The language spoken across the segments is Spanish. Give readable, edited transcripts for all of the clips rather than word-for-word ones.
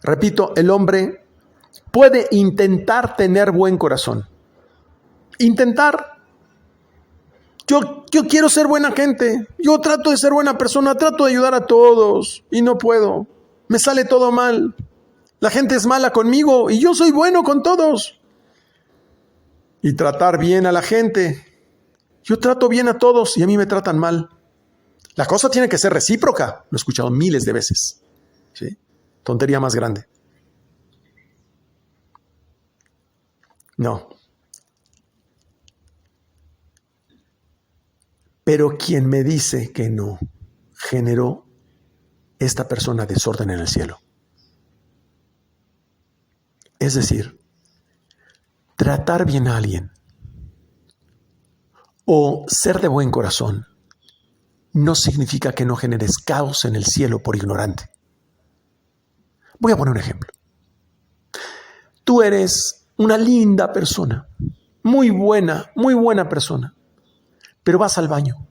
Repito, el hombre puede intentar tener buen corazón. Intentar. Yo quiero ser buena gente. Yo trato de ser buena persona. Trato de ayudar a todos. Y no puedo. Me sale todo mal. La gente es mala conmigo y yo soy bueno con todos. Y tratar bien a la gente. Yo trato bien a todos y a mí me tratan mal. La cosa tiene que ser recíproca. Lo he escuchado miles de veces. ¿Sí? Tontería más grande. No. Pero quien me dice que no, generó esta persona desorden en el cielo. Es decir, tratar bien a alguien o ser de buen corazón no significa que no generes caos en el cielo por ignorante. Voy a poner un ejemplo. Tú eres una linda persona, muy buena persona, pero vas al baño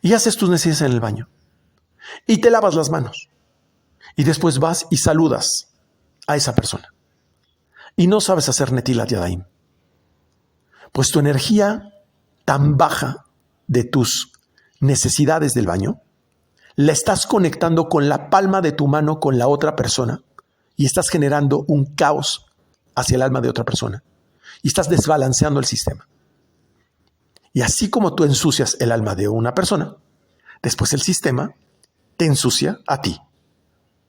y haces tus necesidades en el baño y te lavas las manos y después vas y saludas a esa persona y no sabes hacer Netilat Yadayim. Pues tu energía tan baja de tus necesidades del baño la estás conectando con la palma de tu mano con la otra persona y estás generando un caos hacia el alma de otra persona y estás desbalanceando el sistema. Y así como tú ensucias el alma de una persona, después el sistema te ensucia a ti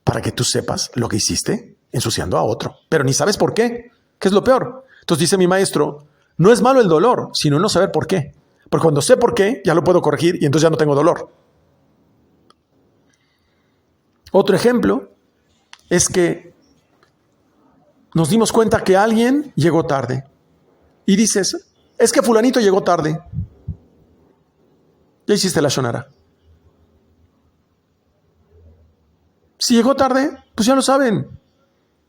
para que tú sepas lo que hiciste ensuciando a otro, pero ni sabes por qué, que es lo peor. Entonces dice mi maestro, no es malo el dolor, sino no saber por qué. Porque cuando sé por qué, ya lo puedo corregir y entonces ya no tengo dolor. Otro ejemplo es que nos dimos cuenta que alguien llegó tarde y dices, es que fulanito llegó tarde. Ya hiciste la shonara. Si llegó tarde, pues ya lo saben.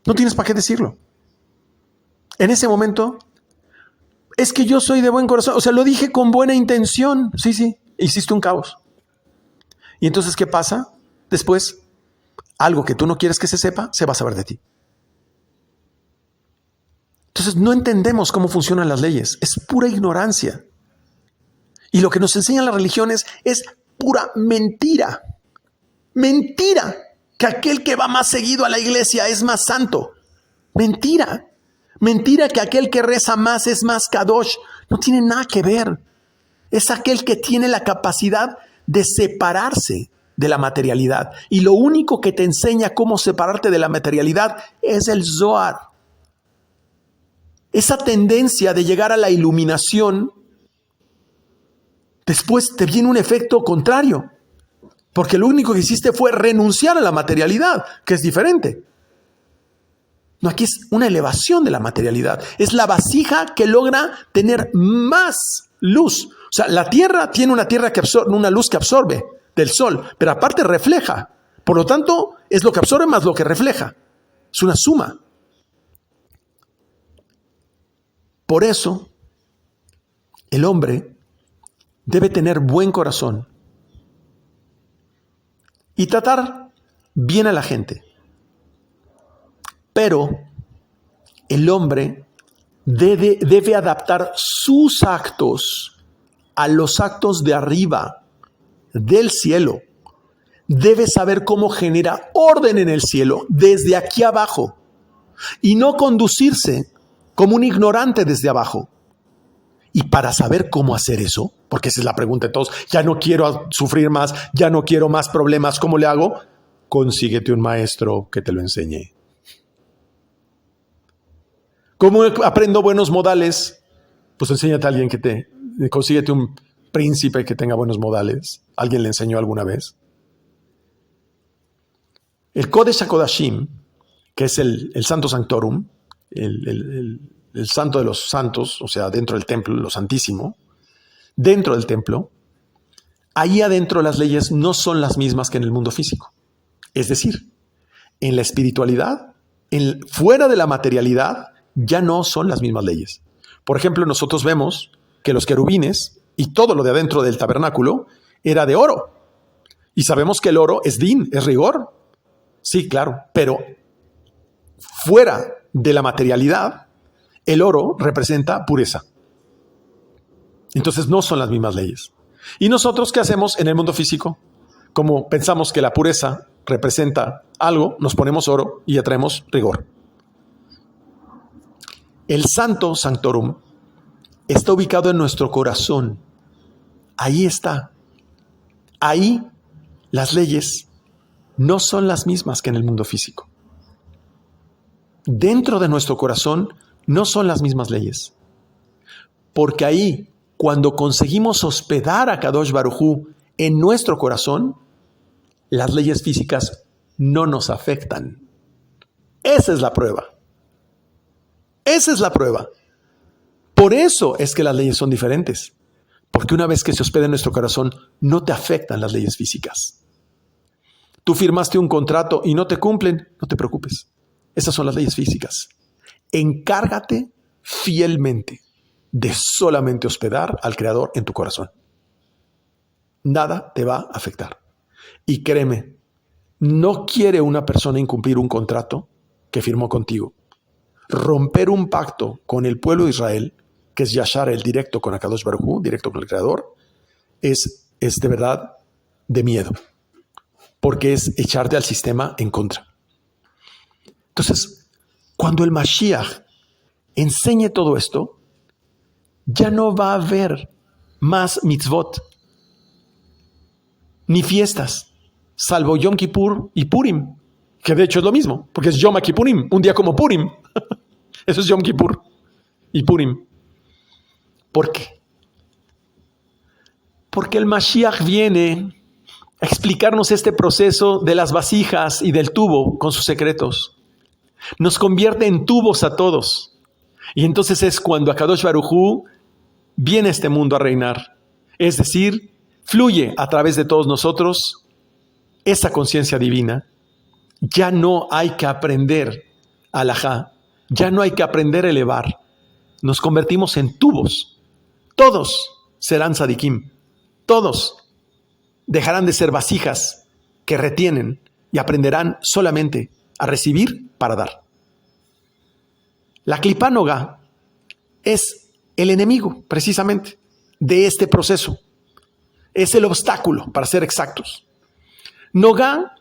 No tienes para qué decirlo. En ese momento, es que yo soy de buen corazón. O sea, lo dije con buena intención. Sí. Hiciste un caos. Y entonces, ¿qué pasa? Después, algo que tú no quieres que se sepa, se va a saber de ti. Entonces, no entendemos cómo funcionan las leyes. Es pura ignorancia. Y lo que nos enseñan las religiones es pura mentira. Mentira. Que aquel que va más seguido a la iglesia es más santo. Mentira. Mentira que aquel que reza más es más kadosh. No tiene nada que ver. Es aquel que tiene la capacidad de separarse de la materialidad. Y lo único que te enseña cómo separarte de la materialidad es el Zohar. Esa tendencia de llegar a la iluminación, después te viene un efecto contrario. Porque lo único que hiciste fue renunciar a la materialidad, que es diferente. No, aquí es una elevación de la materialidad. Es la vasija que logra tener más luz. O sea, la tierra tiene una luz que absorbe del sol, pero aparte refleja. Por lo tanto, es lo que absorbe más lo que refleja. Es una suma. Por eso, el hombre debe tener buen corazón y tratar bien a la gente. Pero el hombre debe adaptar sus actos a los actos de arriba, del cielo. Debe saber cómo genera orden en el cielo desde aquí abajo y no conducirse como un ignorante desde abajo. Y para saber cómo hacer eso, porque esa es la pregunta de todos, ya no quiero sufrir más, ya no quiero más problemas, ¿cómo le hago? Consíguete un maestro que te lo enseñe. ¿Cómo aprendo buenos modales? Pues enséñate a alguien consíguete un príncipe que tenga buenos modales. ¿Alguien le enseñó alguna vez? El Kodesh HaKodashim, que es el Santo Sanctorum, el santo de los santos, o sea, dentro del templo, lo santísimo, dentro del templo, ahí adentro las leyes no son las mismas que en el mundo físico. Es decir, en la espiritualidad, fuera de la materialidad, ya no son las mismas leyes. Por ejemplo, nosotros vemos que los querubines y todo lo de adentro del tabernáculo era de oro. Y sabemos que el oro es din, es rigor. Sí, claro, pero fuera de la materialidad, el oro representa pureza. Entonces no son las mismas leyes. ¿Y nosotros qué hacemos en el mundo físico? Como pensamos que la pureza representa algo, nos ponemos oro y atraemos rigor. El Santo Sanctorum está ubicado en nuestro corazón. Ahí está. Ahí las leyes no son las mismas que en el mundo físico. Dentro de nuestro corazón no son las mismas leyes. Porque ahí, cuando conseguimos hospedar a Kadosh Baruj Hu en nuestro corazón, las leyes físicas no nos afectan. Esa es la prueba. Esa es la prueba. Por eso es que las leyes son diferentes. Porque una vez que se hospeda en nuestro corazón, no te afectan las leyes físicas. Tú firmaste un contrato y no te cumplen, no te preocupes. Esas son las leyes físicas. Encárgate fielmente de solamente hospedar al Creador en tu corazón. Nada te va a afectar. Y créeme, no quiere una persona incumplir un contrato que firmó contigo. Romper un pacto con el pueblo de Israel, que es Yashar, el directo con Akadosh Baruj Hu, directo con el Creador, es de verdad de miedo. Porque es echarte al sistema en contra. Entonces, cuando el Mashiach enseñe todo esto, ya no va a haber más mitzvot, ni fiestas, salvo Yom Kippur y Purim, que de hecho es lo mismo, porque es Yom Kippurim, un día como Purim. Eso es Yom Kippur y Purim. ¿Por qué? Porque el Mashiach viene a explicarnos este proceso de las vasijas y del tubo con sus secretos. Nos convierte en tubos a todos. Y entonces es cuando Akadosh Baruj Hu viene a este mundo a reinar. Es decir, fluye a través de todos nosotros esa conciencia divina. Ya no hay que aprender alajá. Ya no hay que aprender a elevar. Nos convertimos en tubos. Todos serán tzadikim. Todos dejarán de ser vasijas que retienen y aprenderán solamente a recibir para dar. La Klipá Nogá es el enemigo, precisamente, de este proceso. Es el obstáculo, para ser exactos. Nogá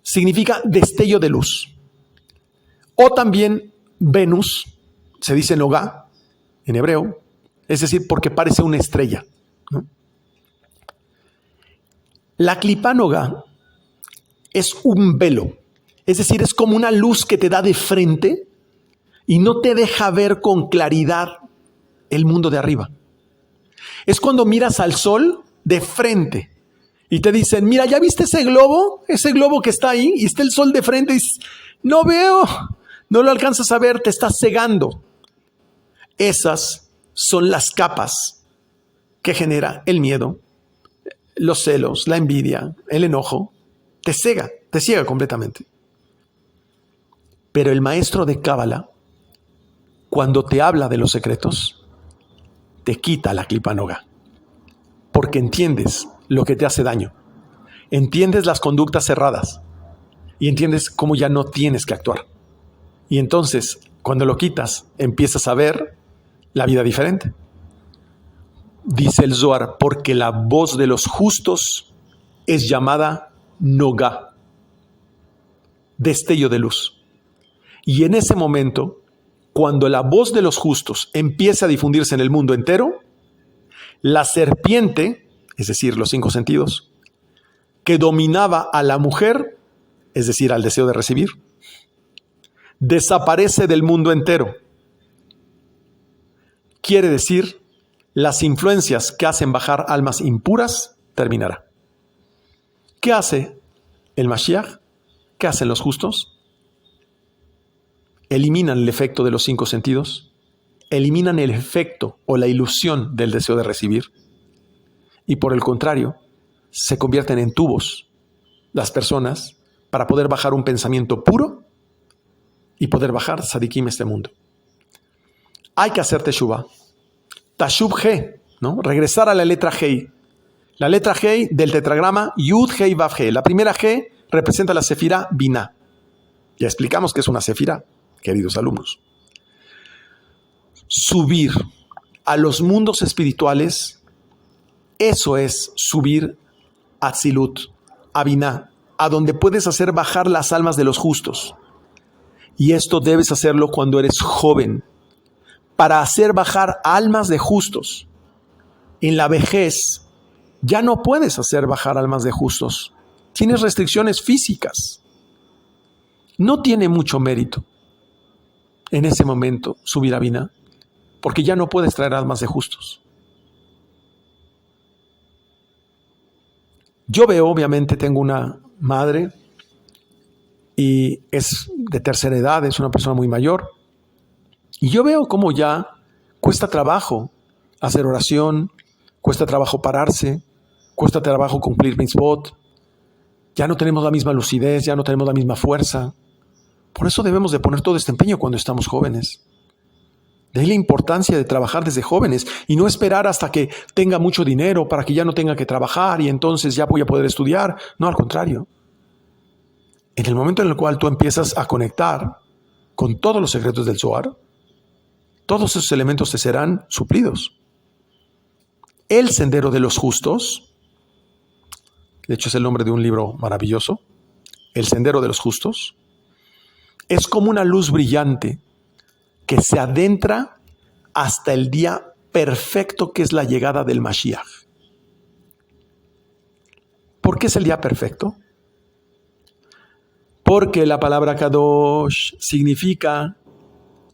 significa destello de luz. O también Venus, se dice Nogá en hebreo, es decir, porque parece una estrella, ¿no? La Klipá Nogá es un velo, es decir, es como una luz que te da de frente y no te deja ver con claridad el mundo de arriba. Es cuando miras al sol de frente y te dicen, mira, ¿ya viste ese globo? Ese globo que está ahí y está el sol de frente y dices, no veo, no lo alcanzas a ver, te estás cegando. Esas son las capas que genera el miedo, los celos, la envidia, el enojo. Te ciega completamente. Pero el maestro de Cábala, cuando te habla de los secretos, te quita la Klipá Nogá. Porque entiendes lo que te hace daño. Entiendes las conductas cerradas. Y entiendes cómo ya no tienes que actuar. Y entonces, cuando lo quitas, empiezas a ver la vida diferente. Dice el Zohar, porque la voz de los justos es llamada Nogá, destello de luz. Y en ese momento, cuando la voz de los justos empieza a difundirse en el mundo entero, la serpiente, es decir, los 5 sentidos, que dominaba a la mujer, es decir, al deseo de recibir, desaparece del mundo entero. Quiere decir, las influencias que hacen bajar almas impuras terminará. ¿Qué hace el Mashiach? ¿Qué hacen los justos? Eliminan el efecto de los 5 sentidos, eliminan el efecto o la ilusión del deseo de recibir y por el contrario, se convierten en tubos las personas para poder bajar un pensamiento puro y poder bajar tzadikim este mundo. Hay que hacer teshuvah. Tashub He, ¿no? Regresar a la letra Hei. La letra Hei del tetragrama Yud Hei Vav He. La primera He representa la sefirá Biná. Ya explicamos que es una sefirá, queridos alumnos. Subir a los mundos espirituales, eso es subir a Atzilut, a Biná, a donde puedes hacer bajar las almas de los justos. Y esto debes hacerlo cuando eres joven, para hacer bajar almas de justos. En la vejez ya no puedes hacer bajar almas de justos. Tienes restricciones físicas. No tiene mucho mérito en ese momento subir a Biná, porque ya no puedes traer almas de justos. Yo veo, obviamente, tengo una madre y es de tercera edad, es una persona muy mayor. Y yo veo cómo ya cuesta trabajo hacer oración, cuesta trabajo pararse, cuesta trabajo cumplir mitzvot. Ya no tenemos la misma lucidez, ya no tenemos la misma fuerza. Por eso debemos de poner todo este empeño cuando estamos jóvenes. De ahí la importancia de trabajar desde jóvenes y no esperar hasta que tenga mucho dinero para que ya no tenga que trabajar y entonces ya voy a poder estudiar. No, al contrario. En el momento en el cual tú empiezas a conectar con todos los secretos del Zohar, todos esos elementos te serán suplidos. El sendero de los justos, de hecho es el nombre de un libro maravilloso, El sendero de los justos, es como una luz brillante que se adentra hasta el día perfecto que es la llegada del Mashiach. ¿Por qué es el día perfecto? Porque la palabra Kadosh significa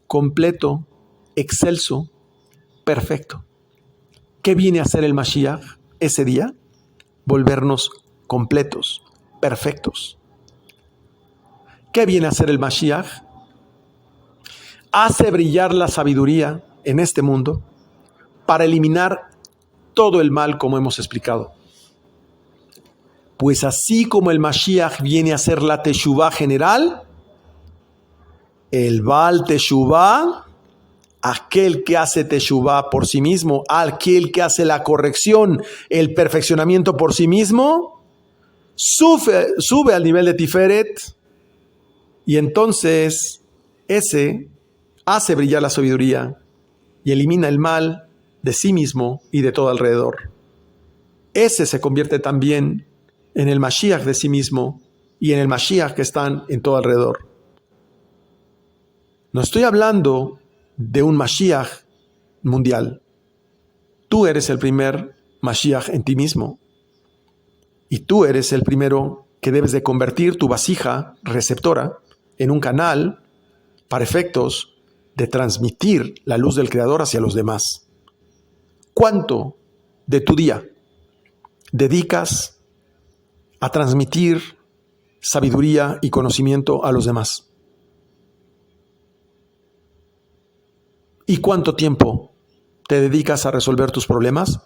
completo, excelso, perfecto. ¿Qué viene a hacer el Mashiach ese día? Volvernos completos, perfectos. ¿Qué viene a hacer el Mashiach? Hace brillar la sabiduría en este mundo para eliminar todo el mal, como hemos explicado. Pues así como el Mashiach viene a hacer la Teshuvah general, el Baal Teshuvah, aquel que hace Teshuvah por sí mismo, aquel que hace la corrección, el perfeccionamiento por sí mismo, sube al nivel de Tiferet y entonces ese hace brillar la sabiduría y elimina el mal de sí mismo y de todo alrededor. Ese se convierte también en el Mashiach de sí mismo y en el Mashiach que están en todo alrededor. No estoy hablando de un Mashiach mundial. Tú eres el primer Mashiach en ti mismo. Y tú eres el primero que debes de convertir tu vasija receptora en un canal para efectos de transmitir la luz del Creador hacia los demás. ¿Cuánto de tu día dedicas a transmitir sabiduría y conocimiento a los demás? ¿Y cuánto tiempo te dedicas a resolver tus problemas?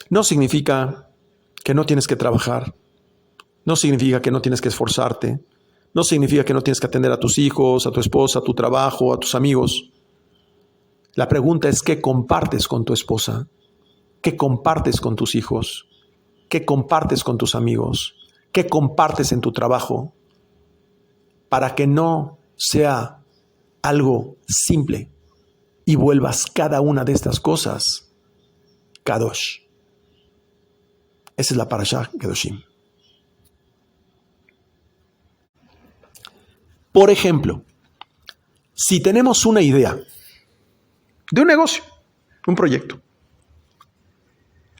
No significa que no tienes que trabajar, no significa que no tienes que esforzarte, no significa que no tienes que atender a tus hijos, a tu esposa, a tu trabajo, a tus amigos. La pregunta es: ¿qué compartes con tu esposa? ¿Qué compartes con tus hijos? ¿Qué compartes con tus amigos? ¿Qué compartes en tu trabajo? Para que no sea algo simple y vuelvas cada una de estas cosas Kadosh. Esa es la Parashá Kedoshim. Por ejemplo, si tenemos una idea de un negocio, un proyecto,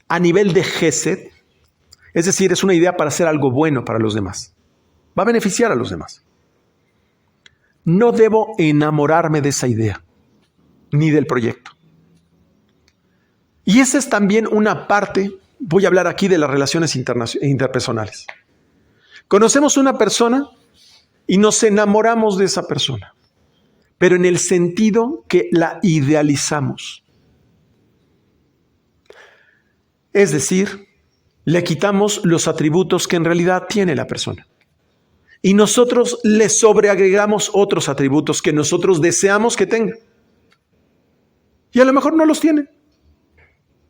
a nivel de Gesed, es decir, es una idea para hacer algo bueno para los demás, va a beneficiar a los demás. No debo enamorarme de esa idea, ni del proyecto. Y esa es también una parte, voy a hablar aquí de las relaciones interpersonales. Conocemos una persona y nos enamoramos de esa persona, pero en el sentido que la idealizamos. Es decir, le quitamos los atributos que en realidad tiene la persona. Y nosotros le sobreagregamos otros atributos que nosotros deseamos que tenga. Y a lo mejor no los tiene.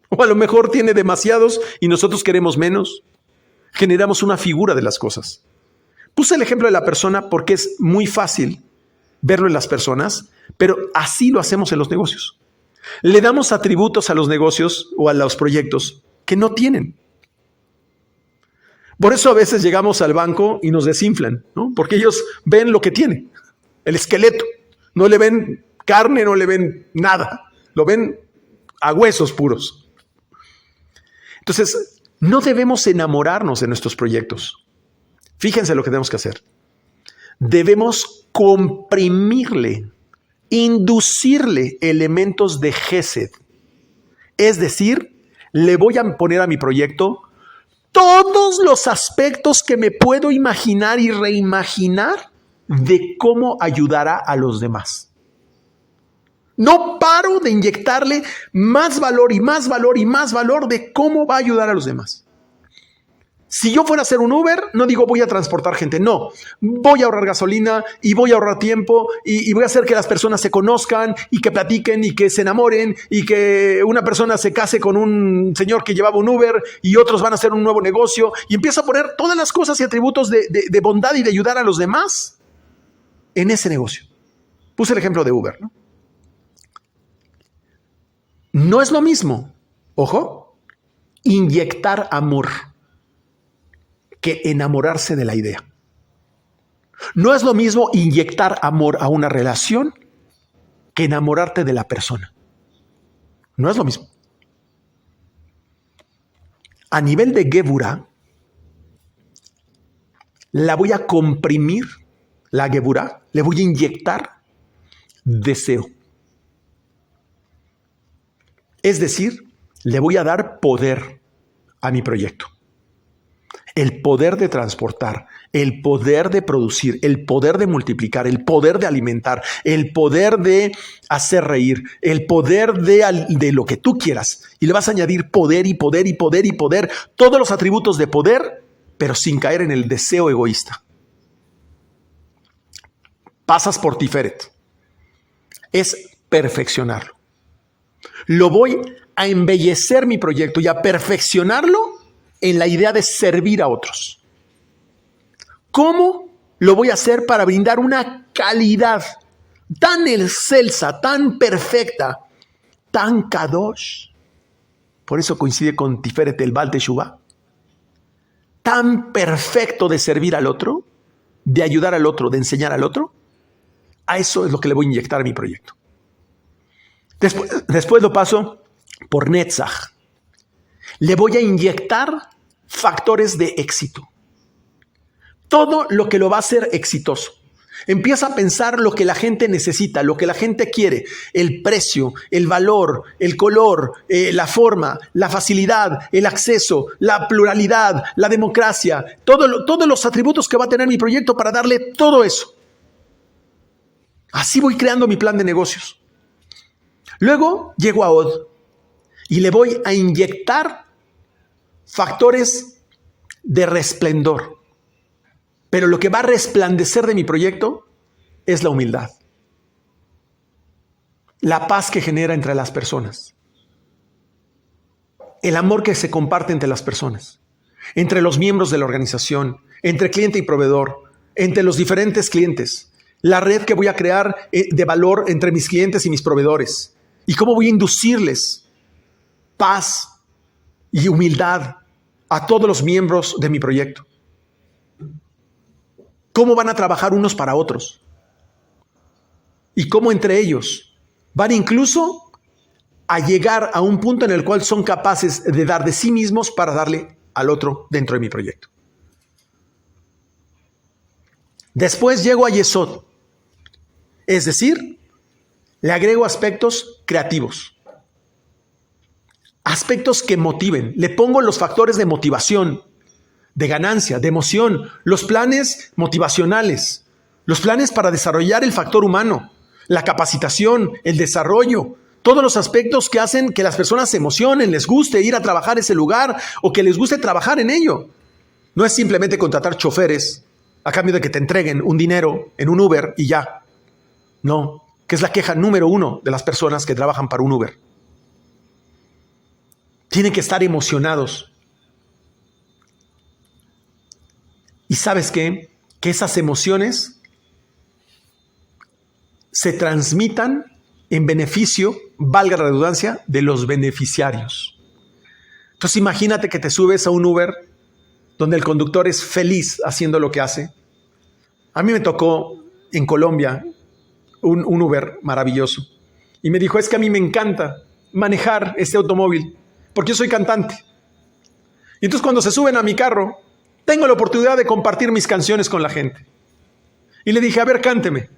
O a lo mejor tiene demasiados y nosotros queremos menos. generamos una figura de las cosas. Puse el ejemplo de la persona porque es muy fácil verlo en las personas, pero así lo hacemos en los negocios. Le damos atributos a los negocios o a los proyectos que no tienen. Por eso a veces llegamos al banco y nos desinflan, ¿no? Porque ellos ven lo que tiene, el esqueleto. No le ven carne, no le ven nada. Lo ven a huesos puros. Entonces, no debemos enamorarnos de nuestros proyectos. Fíjense lo que tenemos que hacer. Debemos comprimirle, inducirle elementos de Gesed. Es decir, le voy a poner a mi proyecto todos los aspectos que me puedo imaginar y reimaginar de cómo ayudará a los demás. No paro de inyectarle más valor y más valor y más valor de cómo va a ayudar a los demás. Si yo fuera a hacer un Uber, no digo voy a transportar gente, no. Voy a ahorrar gasolina y voy a ahorrar tiempo y voy a hacer que las personas se conozcan y que platiquen y que se enamoren y que una persona se case con un señor que llevaba un Uber y otros van a hacer un nuevo negocio y empiezo a poner todas las cosas y atributos de bondad y de ayudar a los demás en ese negocio. Puse el ejemplo de Uber, ¿no? No es lo mismo, ojo, inyectar amor que enamorarse de la idea. No es lo mismo inyectar amor a una relación que enamorarte de la persona. No es lo mismo. A nivel de Geburah, la voy a comprimir, la Geburah, le voy a inyectar deseo. Es decir, le voy a dar poder a mi proyecto. El poder de transportar, el poder de producir, el poder de multiplicar, el poder de alimentar, el poder de hacer reír, el poder de lo que tú quieras. Y le vas a añadir poder y poder y poder y poder, todos los atributos de poder, pero sin caer en el deseo egoísta. Pasas por Tiferet. Es perfeccionarlo. Lo voy a embellecer mi proyecto y a perfeccionarlo en la idea de servir a otros. ¿Cómo lo voy a hacer para brindar una calidad tan excelsa, tan perfecta, tan kadosh? Por eso coincide con Tiferet el Baal Teshuvah. Tan perfecto de servir al otro, de ayudar al otro, de enseñar al otro. A eso es lo que le voy a inyectar a mi proyecto. Después lo paso por Netzach. Le voy a inyectar factores de éxito. Todo lo que lo va a hacer exitoso. Empieza a pensar lo que la gente necesita, lo que la gente quiere, el precio, el valor, el color, la forma, la facilidad, el acceso, la pluralidad, la democracia, todos los atributos que va a tener mi proyecto para darle todo eso. Así voy creando mi plan de negocios. Luego llego a Od y le voy a inyectar factores de resplendor. Pero lo que va a resplandecer de mi proyecto es la humildad. La paz que genera entre las personas. El amor que se comparte entre las personas. Entre los miembros de la organización. Entre cliente y proveedor. Entre los diferentes clientes. La red que voy a crear de valor entre mis clientes y mis proveedores. Y cómo voy a inducirles paz y humildad a todos los miembros de mi proyecto. Cómo van a trabajar unos para otros. Y cómo entre ellos van incluso a llegar a un punto en el cual son capaces de dar de sí mismos para darle al otro dentro de mi proyecto. Después llego a Yesod. Es decir, le agrego aspectos creativos. Aspectos que motiven. Le pongo los factores de motivación, de ganancia, de emoción, los planes motivacionales, los planes para desarrollar el factor humano, la capacitación, el desarrollo, todos los aspectos que hacen que las personas se emocionen, les guste ir a trabajar a ese lugar o que les guste trabajar en ello. No es simplemente contratar choferes a cambio de que te entreguen un dinero en un Uber y ya. No, que es la queja número 1 de las personas que trabajan para un Uber. Tienen que estar emocionados. Y ¿sabes qué? Que esas emociones se transmitan en beneficio, valga la redundancia, de los beneficiarios. Entonces imagínate que te subes a un Uber donde el conductor es feliz haciendo lo que hace. A mí me tocó en Colombia un Uber maravilloso y me dijo, es que a mí me encanta manejar este automóvil porque yo soy cantante. Y entonces cuando se suben a mi carro, tengo la oportunidad de compartir mis canciones con la gente. Y le dije, a ver, cánteme.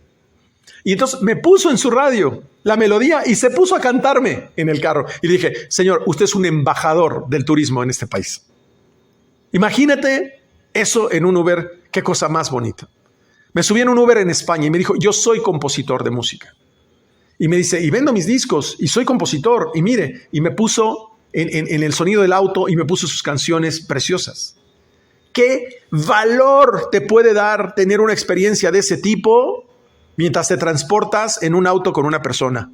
Y entonces me puso en su radio la melodía y se puso a cantarme en el carro. Y le dije, señor, usted es un embajador del turismo en este país. Imagínate eso en un Uber, qué cosa más bonita. Me subí en un Uber en España y me dijo, yo soy compositor de música. Y me dice, y vendo mis discos y soy compositor. Y mire, y me puso en el sonido del auto y me puso sus canciones preciosas. ¿Qué valor te puede dar tener una experiencia de ese tipo mientras te transportas en un auto con una persona?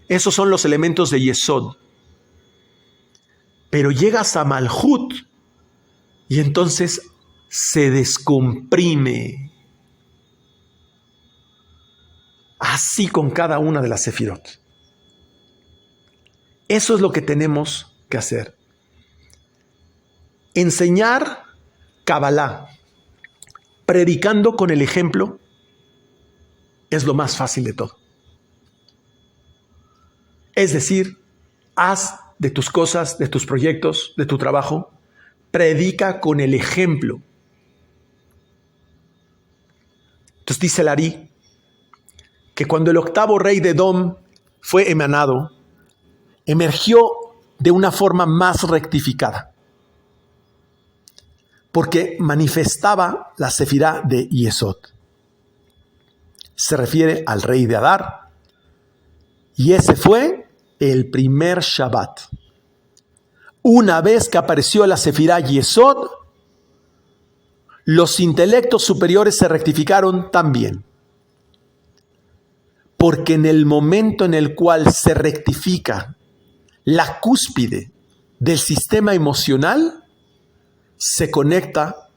Esos son los elementos de Yesod. Pero llegas a Malhut y entonces se descomprime. Así con cada una de las sefirot. Eso es lo que tenemos que hacer. Enseñar Kabbalah, predicando con el ejemplo, es lo más fácil de todo. Es decir, haz de tus cosas, de tus proyectos, de tu trabajo, predica con el ejemplo. Entonces dice el Ari que cuando el octavo rey de Edom fue emanado, emergió de una forma más rectificada, porque manifestaba la sefirá de Yesod. Se refiere al rey de Adar, y ese fue el primer Shabbat. Una vez que apareció la sefirá Yesod, los intelectos superiores se rectificaron también. Porque en el momento en el cual se rectifica la cúspide del sistema emocional, se conecta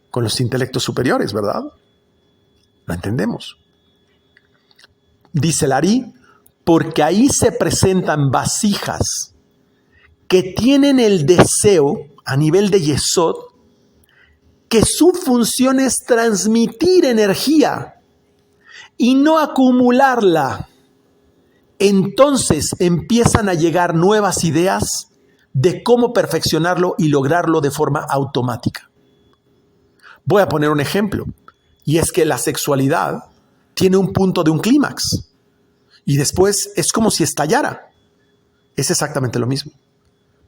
con los intelectos superiores, ¿verdad? Lo entendemos. Dice el Ari, porque ahí se presentan vasijas que tienen el deseo a nivel de Yesod, que su función es transmitir energía y no acumularla. Entonces empiezan a llegar nuevas ideas de cómo perfeccionarlo y lograrlo de forma automática. Voy a poner un ejemplo, y es que la sexualidad tiene un punto de un clímax y después es como si estallara. Es exactamente lo mismo.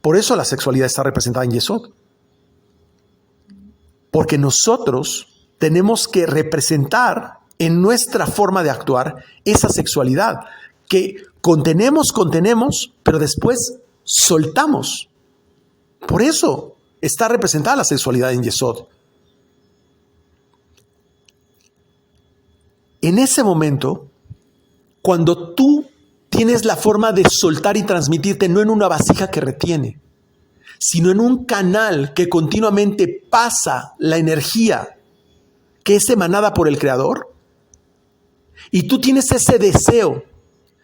Por eso la sexualidad está representada en Yesod. Porque nosotros tenemos que representar en nuestra forma de actuar esa sexualidad que contenemos, pero después soltamos. Por eso está representada la sexualidad en Yesod. En ese momento, cuando tú tienes la forma de soltar y transmitirte no en una vasija que retiene, sino en un canal que continuamente pasa la energía que es emanada por el Creador, y tú tienes ese deseo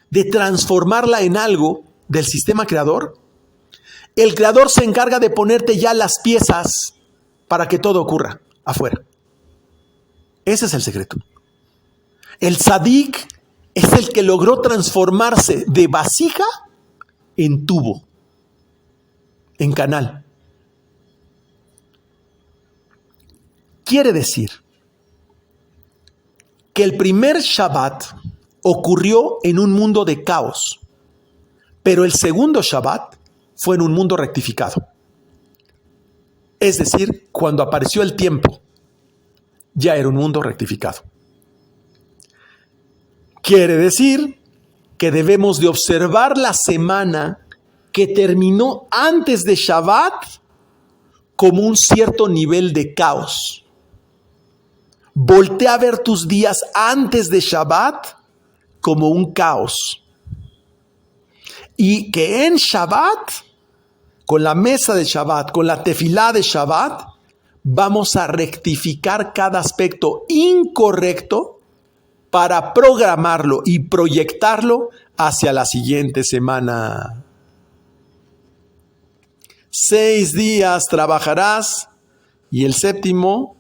de transformarla en algo del sistema creador, el Creador se encarga de ponerte ya las piezas para que todo ocurra afuera. Ese es el secreto. El tzadik es el que logró transformarse de vasija en tubo, en canal. Quiere decir que el primer Shabbat ocurrió en un mundo de caos, pero el segundo Shabbat fue en un mundo rectificado. Es decir, cuando apareció el tiempo, ya era un mundo rectificado. Quiere decir que debemos de observar la semana que terminó antes de Shabbat como un cierto nivel de caos. Voltea a ver tus días antes de Shabbat como un caos. Y que en Shabbat, con la mesa de Shabbat, con la tefilá de Shabbat, vamos a rectificar cada aspecto incorrecto para programarlo y proyectarlo hacia la siguiente semana. 6 días trabajarás y el séptimo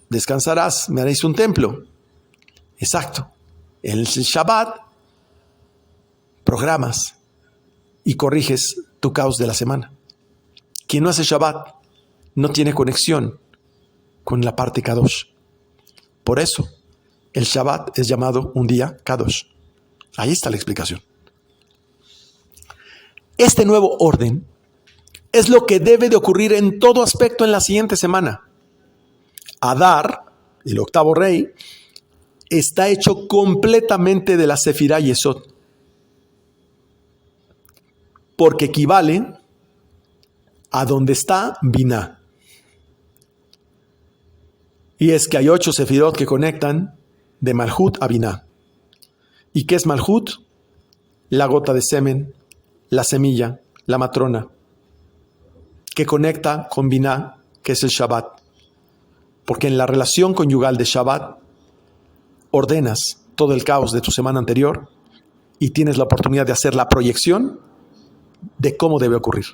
descansarás, me haréis un templo. Exacto. En el Shabbat programas y corriges tu caos de la semana. Quien no hace Shabbat no tiene conexión con la parte Kadosh. Por eso, el Shabbat es llamado un día Kadosh. Ahí está la explicación. Este nuevo orden es lo que debe de ocurrir en todo aspecto en la siguiente semana. Adar, el octavo rey, está hecho completamente de la Sefirá Yesod, porque equivale a donde está Biná. Y es que hay 8 Sefirot que conectan de Malhut a Biná. ¿Y qué es Malhut? La gota de semen, la semilla, la matrona, que conecta con Biná, que es el Shabbat. Porque en la relación conyugal de Shabbat ordenas todo el caos de tu semana anterior y tienes la oportunidad de hacer la proyección de cómo debe ocurrir.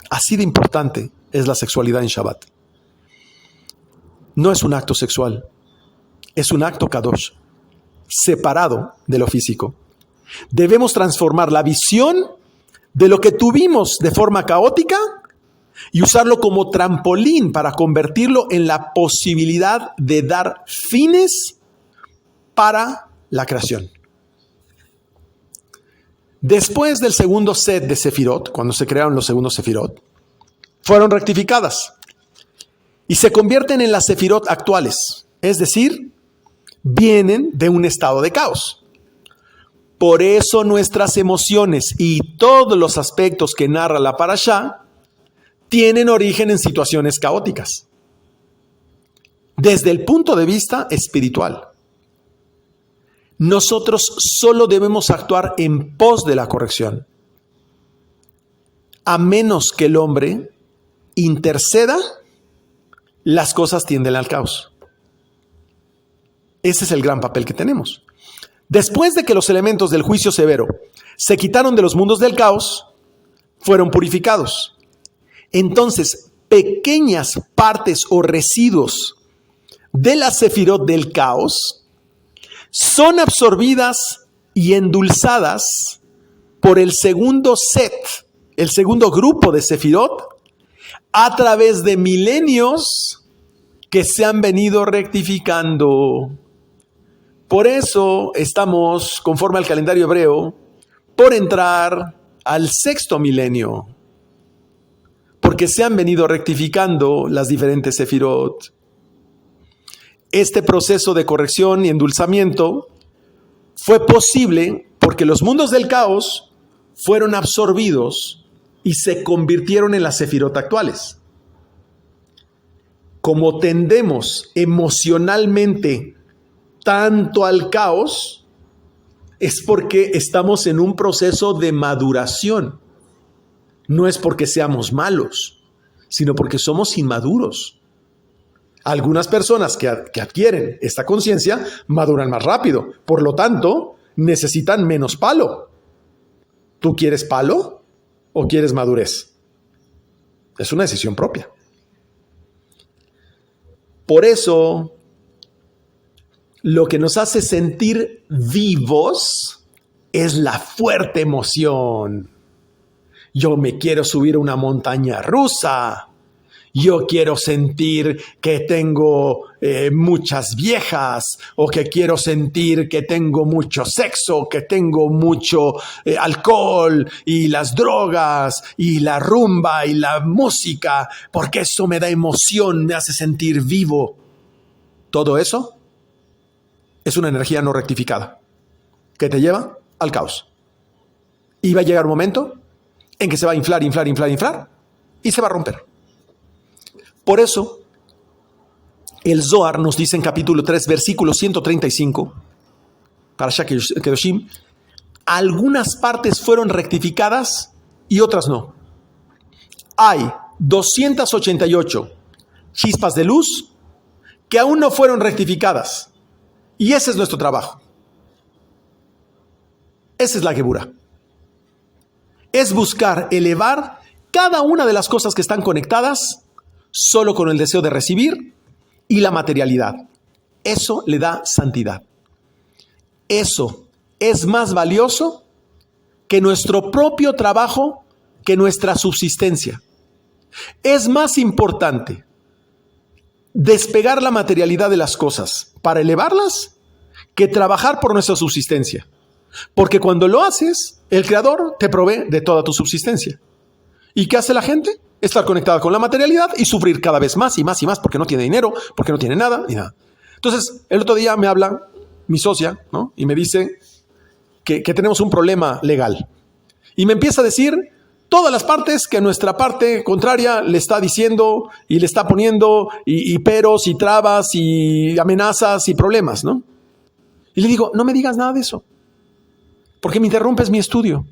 Así de importante es la sexualidad en Shabbat. No es un acto sexual, es un acto kadosh, separado de lo físico. Debemos transformar la visión de lo que tuvimos de forma caótica y usarlo como trampolín para convertirlo en la posibilidad de dar fines para la creación. Después del segundo set de Sefirot, cuando se crearon los segundos Sefirot, fueron rectificadas y se convierten en las Sefirot actuales, es decir, vienen de un estado de caos. Por eso nuestras emociones y todos los aspectos que narra la Parashá tienen origen en situaciones caóticas, desde el punto de vista espiritual. Nosotros solo debemos actuar en pos de la corrección, a menos que el hombre interceda, las cosas tienden al caos. Ese es el gran papel que tenemos. Después de que los elementos del juicio severo se quitaron de los mundos del caos, fueron purificados. Entonces, pequeñas partes o residuos de la sefirot del caos son absorbidas y endulzadas por el segundo set, el segundo grupo de sefirot, a través de milenios que se han venido rectificando. Por eso estamos, conforme al calendario hebreo, por entrar al sexto milenio, porque se han venido rectificando las diferentes sefirot. Este proceso de corrección y endulzamiento fue posible porque los mundos del caos fueron absorbidos y se convirtieron en las sefirot actuales. Como tendemos emocionalmente tanto al caos, es porque estamos en un proceso de maduración. No es porque seamos malos, sino porque somos inmaduros. Algunas personas que adquieren esta conciencia maduran más rápido, por lo tanto, necesitan menos palo. ¿Tú quieres palo o quieres madurez? Es una decisión propia. Por eso, lo que nos hace sentir vivos es la fuerte emoción. Yo me quiero subir a una montaña rusa. Yo quiero sentir que tengo muchas viejas, o que quiero sentir que tengo mucho sexo, que tengo mucho alcohol y las drogas y la rumba y la música, porque eso me da emoción, me hace sentir vivo. Todo eso es una energía no rectificada que te lleva al caos. Y va a llegar un momento en que se va a inflar y se va a romper. Por eso, el Zohar nos dice en capítulo 3, versículo 135, Parashat Kedoshim, algunas partes fueron rectificadas y otras no. Hay 288 chispas de luz que aún no fueron rectificadas. Y ese es nuestro trabajo. Esa es la Geburá. Es buscar elevar cada una de las cosas que están conectadas solo con el deseo de recibir y la materialidad. Eso le da santidad. Eso es más valioso que nuestro propio trabajo, que nuestra subsistencia. Es más importante despegar la materialidad de las cosas para elevarlas que trabajar por nuestra subsistencia. Porque cuando lo haces, el Creador te provee de toda tu subsistencia. ¿Y qué hace la gente? Estar conectada con la materialidad y sufrir cada vez más y más y más porque no tiene dinero, porque no tiene nada y nada. Entonces, el otro día me habla mi socia, ¿no? Y me dice que tenemos un problema legal. Y me empieza a decir todas las partes que nuestra parte contraria le está diciendo y le está poniendo y peros y trabas y amenazas y problemas, ¿no? Y le digo, no me digas nada de eso, porque me interrumpes mi estudio,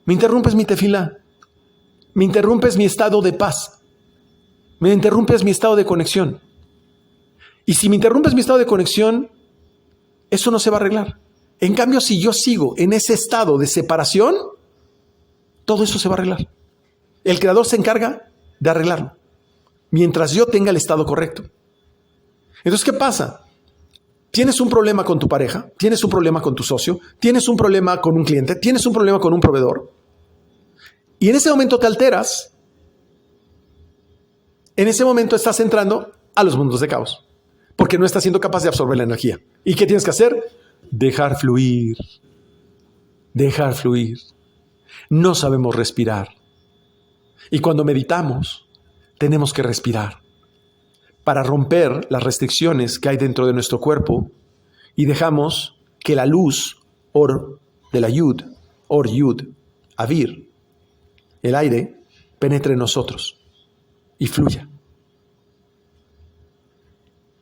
me interrumpes mi tefilá, me interrumpes mi estado de paz, me interrumpes mi estado de conexión. Y si me interrumpes mi estado de conexión, eso no se va a arreglar. En cambio, si yo sigo en ese estado de separación, todo eso se va a arreglar. El Creador se encarga de arreglarlo, mientras yo tenga el estado correcto. Entonces, ¿qué pasa? Tienes un problema con tu pareja, tienes un problema con tu socio, tienes un problema con un cliente, tienes un problema con un proveedor. Y en ese momento te alteras. En ese momento estás entrando a los mundos de caos, porque no estás siendo capaz de absorber la energía. ¿Y qué tienes que hacer? Dejar fluir. Dejar fluir. No sabemos respirar. Y cuando meditamos, tenemos que respirar para romper las restricciones que hay dentro de nuestro cuerpo y dejamos que la luz or de la yud, or yud, avir, el aire, penetre en nosotros y fluya.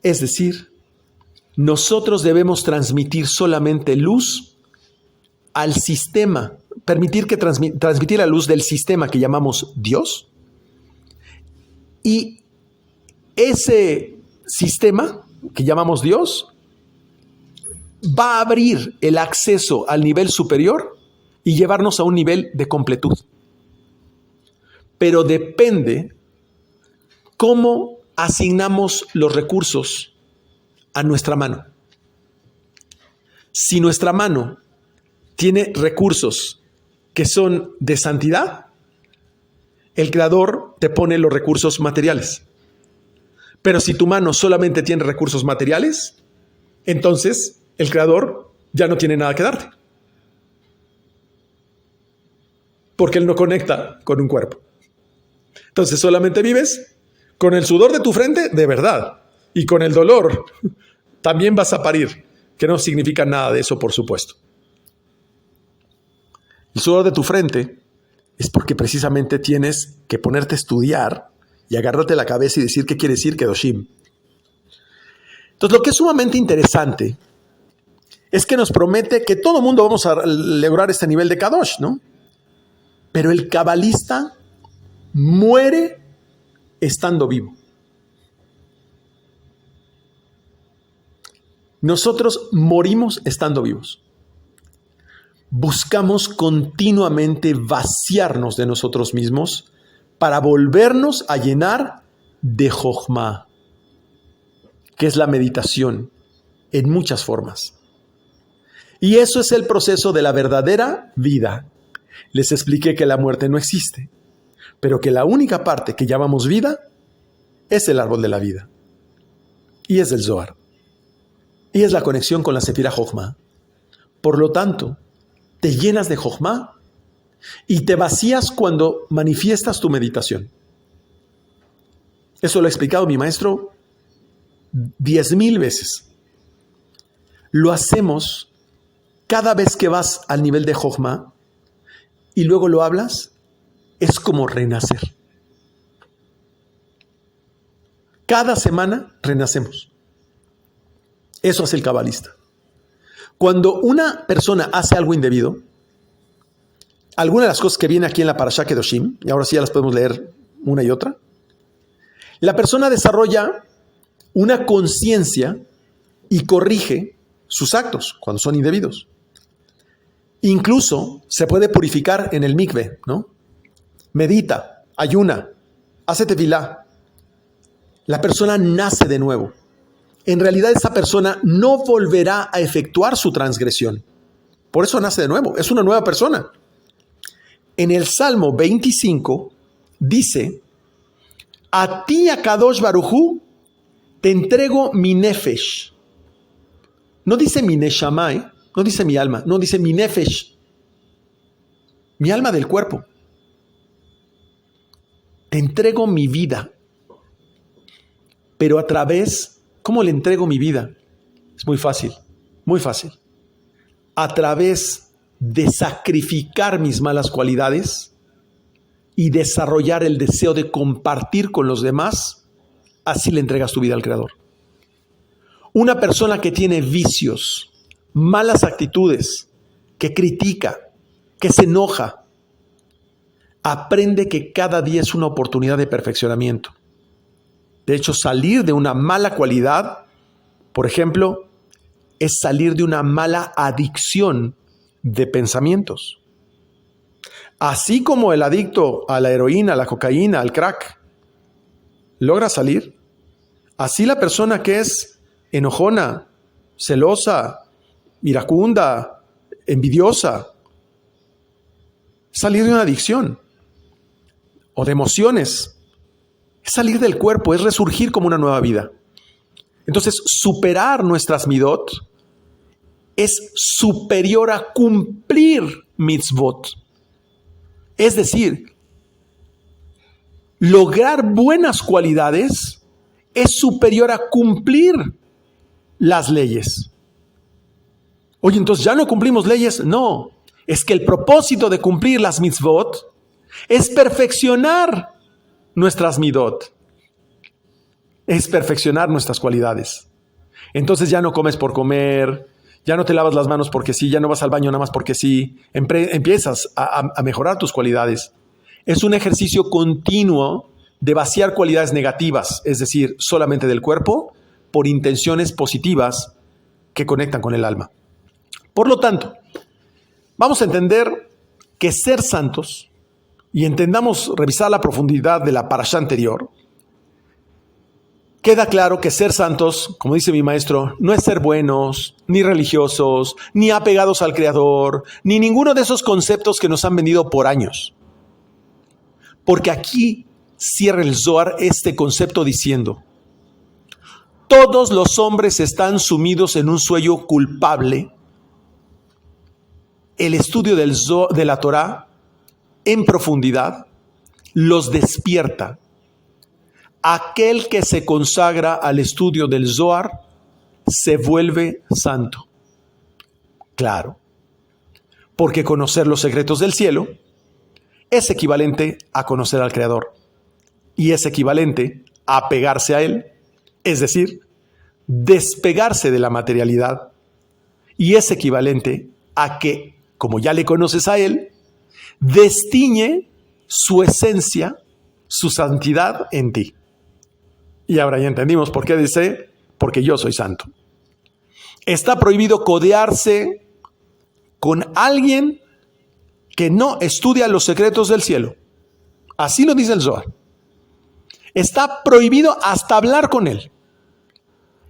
Es decir, nosotros debemos transmitir solamente luz al sistema, permitir que transmitir la luz del sistema que llamamos Dios, y ese sistema que llamamos Dios va a abrir el acceso al nivel superior y llevarnos a un nivel de completud. Pero depende cómo asignamos los recursos a nuestra mano. Si nuestra mano tiene recursos que son de santidad, el Creador te pone los recursos materiales. Pero si tu mano solamente tiene recursos materiales, entonces el Creador ya no tiene nada que darte, porque Él no conecta con un cuerpo. Entonces solamente vives con el sudor de tu frente de verdad, y con el dolor también vas a parir, que no significa nada de eso, por supuesto. El sudor de tu frente es porque precisamente tienes que ponerte a estudiar y agarrarte la cabeza y decir qué quiere decir Kedoshim. Entonces, lo que es sumamente interesante es que nos promete que todo mundo vamos a lograr este nivel de Kadosh, ¿no? Pero el cabalista muere estando vivo. Nosotros morimos estando vivos. Buscamos continuamente vaciarnos de nosotros mismos para volvernos a llenar de Jochma, que es la meditación en muchas formas. Y eso es el proceso de la verdadera vida. Les expliqué que la muerte no existe, pero que la única parte que llamamos vida es el árbol de la vida. Y es el Zohar. Y es la conexión con la Sefirá Jochma. Por lo tanto, te llenas de Jochma y te vacías cuando manifiestas tu meditación. Eso lo ha explicado mi maestro 10,000 veces. Lo hacemos cada vez que vas al nivel de Jochma y luego lo hablas, es como renacer. Cada semana renacemos. Eso hace el cabalista. Cuando una persona hace algo indebido, alguna de las cosas que viene aquí en la Parashá Kedoshim, y ahora sí ya las podemos leer una y otra, la persona desarrolla una conciencia y corrige sus actos cuando son indebidos. Incluso se puede purificar en el mikve, ¿no? Medita, ayuna, hace tefilá. La persona nace de nuevo. En realidad esa persona no volverá a efectuar su transgresión. Por eso nace de nuevo, es una nueva persona. En el Salmo 25 dice, a ti, Akadosh Baruj Hu, te entrego mi nefesh. No dice mi neshama, no dice mi alma, no dice mi nefesh. Mi alma del cuerpo. Te entrego mi vida. Pero a través, ¿cómo le entrego mi vida? Es muy fácil, muy fácil. A través de sacrificar mis malas cualidades y desarrollar el deseo de compartir con los demás, así le entregas tu vida al Creador. Una persona que tiene vicios, malas actitudes, que critica, que se enoja, aprende que cada día es una oportunidad de perfeccionamiento. De hecho, salir de una mala cualidad, por ejemplo, es salir de una mala adicción de pensamientos. Así como el adicto a la heroína, a la cocaína, al crack, logra salir, así la persona que es enojona, celosa, iracunda, envidiosa, salir de una adicción o de emociones, es salir del cuerpo, es resurgir como una nueva vida. Entonces, superar nuestras midot es superior a cumplir mitzvot. Es decir, lograr buenas cualidades es superior a cumplir las leyes. Oye, entonces ya no cumplimos leyes. No, es que el propósito de cumplir las mitzvot es perfeccionar nuestras midot. Es perfeccionar nuestras cualidades. Entonces ya no comes por comer, ya no te lavas las manos porque sí, ya no vas al baño nada más porque sí. Empiezas a mejorar tus cualidades. Es un ejercicio continuo de vaciar cualidades negativas, es decir, solamente del cuerpo, por intenciones positivas que conectan con el alma. Por lo tanto, vamos a entender que ser santos, y entendamos, revisar la profundidad de la parashá anterior, queda claro que ser santos, como dice mi maestro, no es ser buenos, ni religiosos, ni apegados al Creador, ni ninguno de esos conceptos que nos han vendido por años. Porque aquí cierra el Zohar este concepto diciendo, todos los hombres están sumidos en un sueño culpable. El estudio de la Torá en profundidad los despierta. Aquel que se consagra al estudio del Zohar se vuelve santo. Claro, porque conocer los secretos del cielo es equivalente a conocer al Creador y es equivalente a apegarse a Él, es decir, despegarse de la materialidad, y es equivalente a que, como ya le conoces a Él, destiñe su esencia, su santidad en ti. Y ahora ya entendimos por qué dice, porque yo soy santo. Está prohibido codearse con alguien que no estudia los secretos del cielo. Así lo dice el Zohar. Está prohibido hasta hablar con él.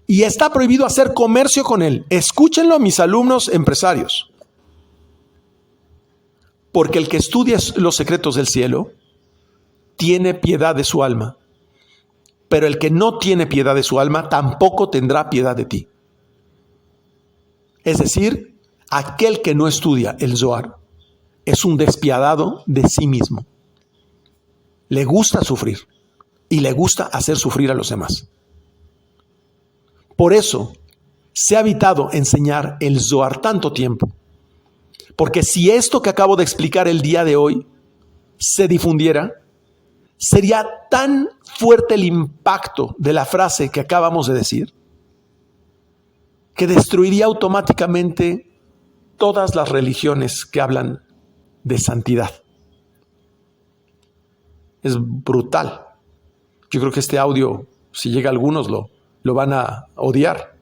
Y está prohibido hacer comercio con él. Escúchenlo, mis alumnos empresarios. Porque el que estudia los secretos del cielo tiene piedad de su alma. Pero el que no tiene piedad de su alma tampoco tendrá piedad de ti. Es decir, aquel que no estudia el Zohar es un despiadado de sí mismo. Le gusta sufrir y le gusta hacer sufrir a los demás. Por eso se ha evitado enseñar el Zohar tanto tiempo. Porque si esto que acabo de explicar el día de hoy se difundiera, sería tan fuerte el impacto de la frase que acabamos de decir que destruiría automáticamente todas las religiones que hablan de santidad. Es brutal. Yo creo que este audio, si llega a algunos, lo van a odiar.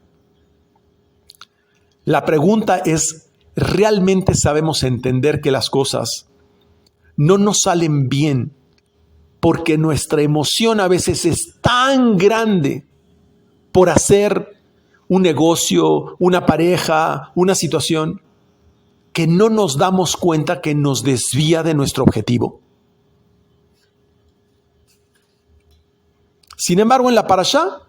La pregunta es, ¿realmente sabemos entender que las cosas no nos salen bien porque nuestra emoción a veces es tan grande por hacer un negocio, una pareja, una situación, que no nos damos cuenta que nos desvía de nuestro objetivo? Sin embargo, en la parashá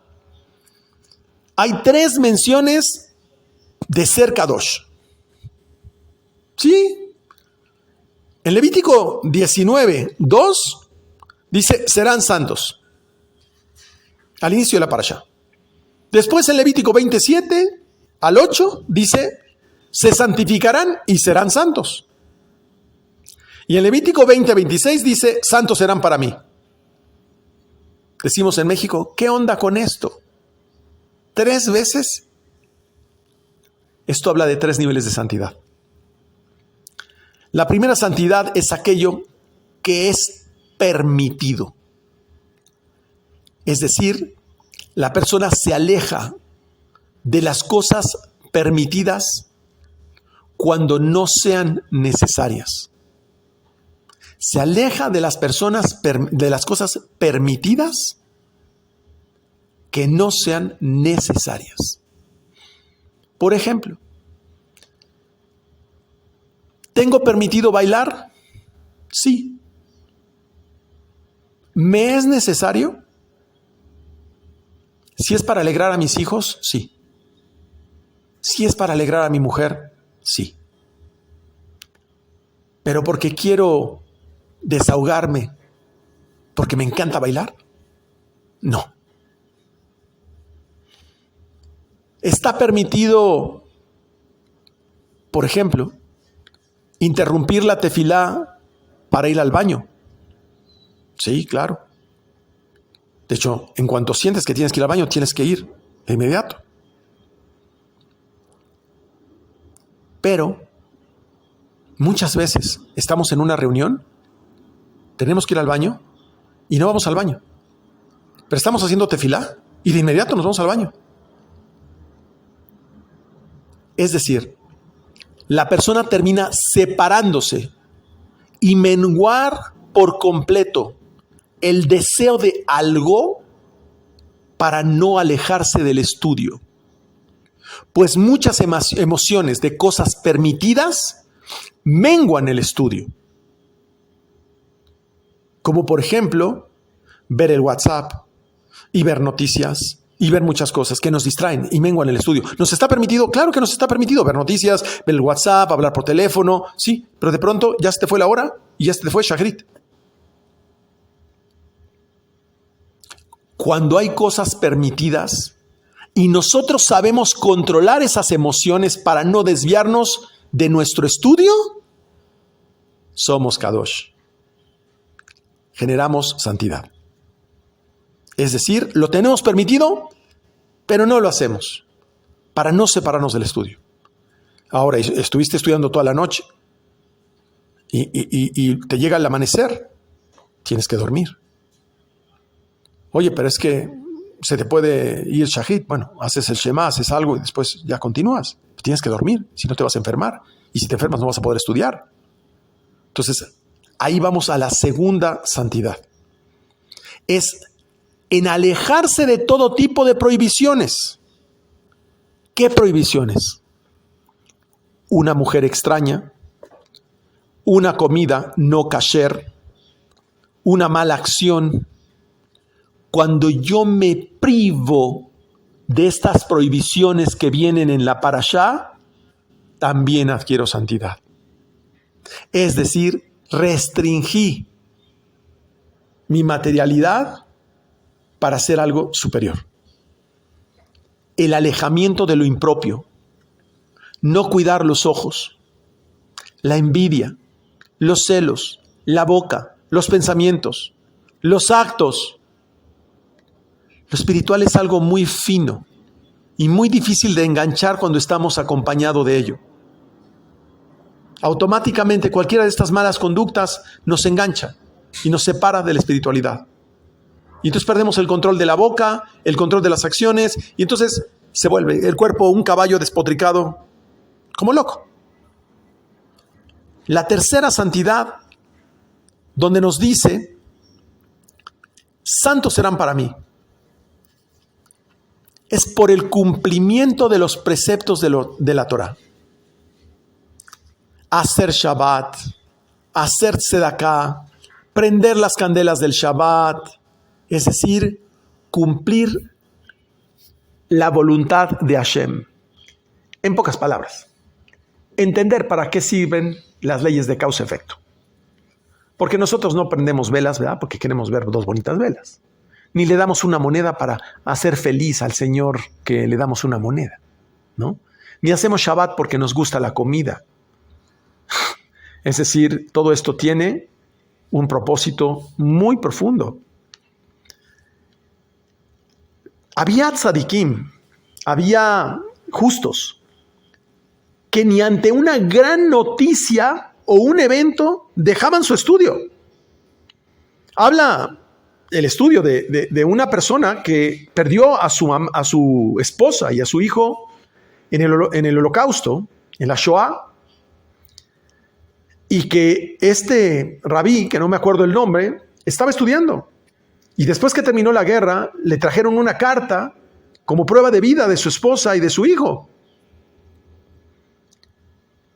hay 3 menciones de ser Kadosh. ¿Sí? En Levítico 19:2 dice, serán santos. Al inicio de la parashá. Después en Levítico 27:8 dice, se santificarán y serán santos. Y en Levítico 20:26 dice, santos serán para mí. Decimos en México, ¿qué onda con esto? 3 veces. Esto habla de 3 niveles de santidad. La primera santidad es aquello que es permitido. Es decir, la persona se aleja de las cosas permitidas cuando no sean necesarias. Se aleja de las personas, de las cosas permitidas que no sean necesarias. Por ejemplo, ¿tengo permitido bailar? Sí. ¿Me es necesario? Si es para alegrar a mis hijos, sí. Si es para alegrar a mi mujer, sí. Pero porque quiero desahogarme, porque me encanta bailar, no. Está permitido, por ejemplo, interrumpir la tefilá para ir al baño. Sí, claro. De hecho, en cuanto sientes que tienes que ir al baño, tienes que ir de inmediato. Pero muchas veces estamos en una reunión, tenemos que ir al baño y no vamos al baño. Pero estamos haciendo tefilá y de inmediato nos vamos al baño. Es decir, la persona termina separándose y menguar por completo el deseo de algo para no alejarse del estudio. Pues muchas emociones de cosas permitidas menguan el estudio. Como por ejemplo, ver el WhatsApp y ver noticias y ver muchas cosas que nos distraen y menguan el estudio. ¿Nos está permitido? Claro que nos está permitido ver noticias, ver el WhatsApp, hablar por teléfono, sí, pero de pronto ya se te fue la hora y ya se te fue Shachrit. Cuando hay cosas permitidas y nosotros sabemos controlar esas emociones para no desviarnos de nuestro estudio, somos Kadosh. Generamos santidad. Es decir, lo tenemos permitido, pero no lo hacemos para no separarnos del estudio. Ahora, estuviste estudiando toda la noche y te llega el amanecer, tienes que dormir. Oye, pero es que se te puede ir Shahid. Bueno, haces el Shema, haces algo y después ya continúas. Tienes que dormir, si no te vas a enfermar. Y si te enfermas no vas a poder estudiar. Entonces, ahí vamos a la segunda santidad. Es en alejarse de todo tipo de prohibiciones. ¿Qué prohibiciones? Una mujer extraña, una comida no kasher, una mala acción. Cuando yo me privo de estas prohibiciones que vienen en la parashá, también adquiero santidad. Es decir, restringí mi materialidad para hacer algo superior. El alejamiento de lo impropio, no cuidar los ojos, la envidia, los celos, la boca, los pensamientos, los actos. Lo espiritual es algo muy fino y muy difícil de enganchar cuando estamos acompañados de ello. Automáticamente cualquiera de estas malas conductas nos engancha. y nos separa de la espiritualidad. Y entonces perdemos el control de la boca, el control de las acciones, y entonces se vuelve el cuerpo un caballo despotricado como loco. La tercera santidad, donde nos dice, santos serán para mí, es por el cumplimiento de los preceptos de la Torah. Hacer Shabbat, hacer Tzedaká, prender las candelas del Shabbat, es decir, cumplir la voluntad de Hashem. En pocas palabras, entender para qué sirven las leyes de causa-efecto. Porque nosotros no prendemos velas, ¿verdad? Porque queremos ver dos bonitas velas. Ni le damos una moneda para hacer feliz al Señor que le damos una moneda, ¿no? Ni hacemos Shabbat porque nos gusta la comida. Es decir, todo esto tiene un propósito muy profundo. Había tzadikim, había justos, que ni ante una gran noticia o un evento dejaban su estudio. Habla el estudio de una persona que perdió a su esposa y a su hijo en el Holocausto, en la Shoah, y que este rabí, que no me acuerdo el nombre, estaba estudiando. Y después que terminó la guerra, le trajeron una carta como prueba de vida de su esposa y de su hijo.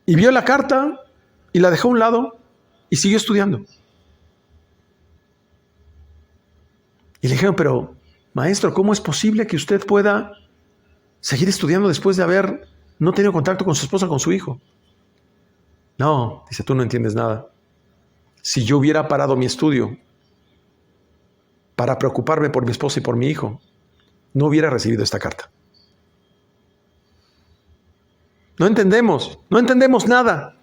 Y vio la carta y la dejó a un lado y siguió estudiando. Y le dijeron, pero maestro, ¿cómo es posible que usted pueda seguir estudiando después de haber no tenido contacto con su esposa, con su hijo? No, dice, tú no entiendes nada. Si yo hubiera parado mi estudio para preocuparme por mi esposa y por mi hijo, no hubiera recibido esta carta. No entendemos nada.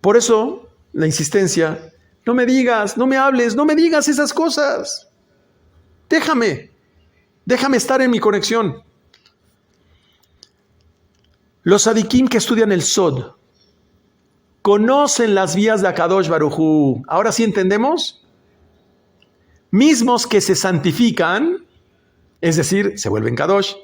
Por eso, la insistencia, no me digas, no me hables, no me digas esas cosas. Déjame estar en mi conexión. Los tzadikim que estudian el Sod conocen las vías de Akadosh Baruj Hu. ¿Ahora sí entendemos? Mismos que se santifican, es decir, se vuelven Kadosh,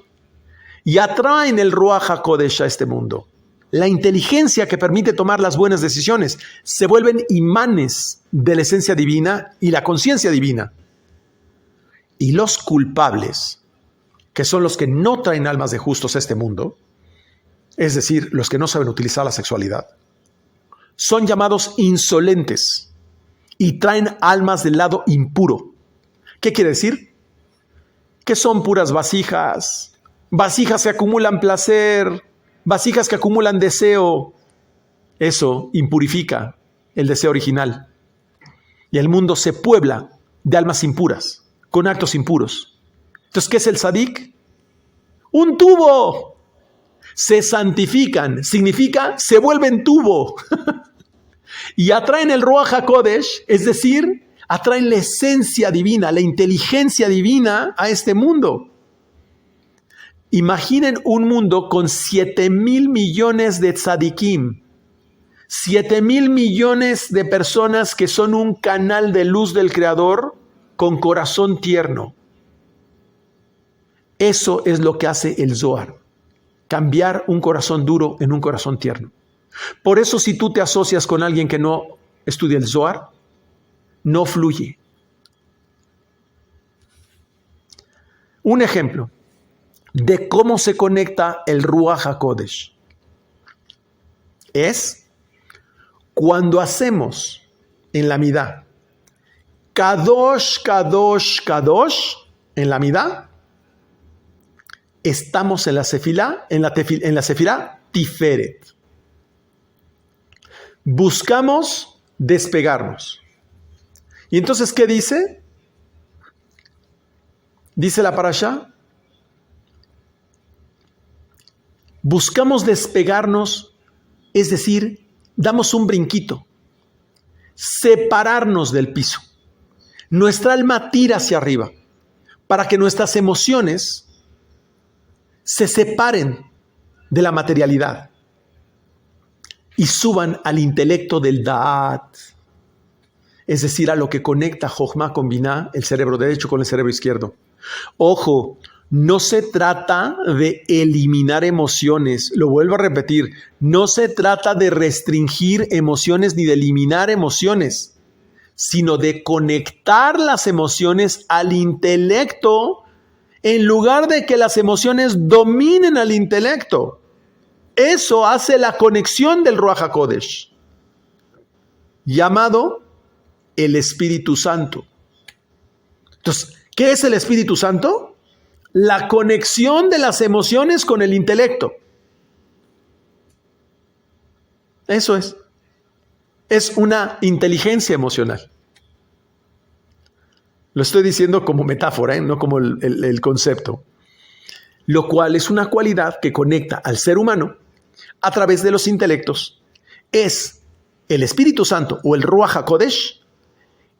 y atraen el Ruach HaKodesh a este mundo. La inteligencia que permite tomar las buenas decisiones, se vuelven imanes de la esencia divina y la conciencia divina. Y los culpables, que son los que no traen almas de justos a este mundo, es decir, los que no saben utilizar la sexualidad, son llamados insolentes y traen almas del lado impuro. ¿Qué quiere decir? Que son puras vasijas que acumulan placer, vasijas que acumulan deseo. Eso impurifica el deseo original. Y el mundo se puebla de almas impuras, con actos impuros. Entonces, ¿qué es el tzadik? ¡Un tubo! Se santifican, significa se vuelven tubo. Y atraen el Ruach HaKodesh, es decir, atraen la esencia divina, la inteligencia divina a este mundo. Imaginen un mundo con 7,000 millones de tzadikim, 7,000 millones de personas que son un canal de luz del Creador con corazón tierno. Eso es lo que hace el Zohar, cambiar un corazón duro en un corazón tierno. Por eso, si tú te asocias con alguien que no estudia el Zohar, no fluye. Un ejemplo de cómo se conecta el Ruach HaKodesh es cuando hacemos en la midá Kadosh, Kadosh, Kadosh, en la midá, estamos en la sefilá, en la sefirá Tiferet. Buscamos despegarnos. ¿Y entonces qué dice? Dice la parashá, buscamos despegarnos, es decir, damos un brinquito, separarnos del piso. Nuestra alma tira hacia arriba para que nuestras emociones se separen de la materialidad. y suban al intelecto del Da'at, es decir, a lo que conecta Jochma con Binah, el cerebro derecho con el cerebro izquierdo. Ojo, no se trata de eliminar emociones, lo vuelvo a repetir, no se trata de restringir emociones ni de eliminar emociones, sino de conectar las emociones al intelecto en lugar de que las emociones dominen al intelecto. Eso hace la conexión del Ruach HaKodesh, llamado el Espíritu Santo. Entonces, ¿qué es el Espíritu Santo? La conexión de las emociones con el intelecto. Eso es. Es una inteligencia emocional. Lo estoy diciendo como metáfora, no como el concepto. Lo cual es una cualidad que conecta al ser humano a través de los intelectos. Es el Espíritu Santo o el Ruach HaKodesh.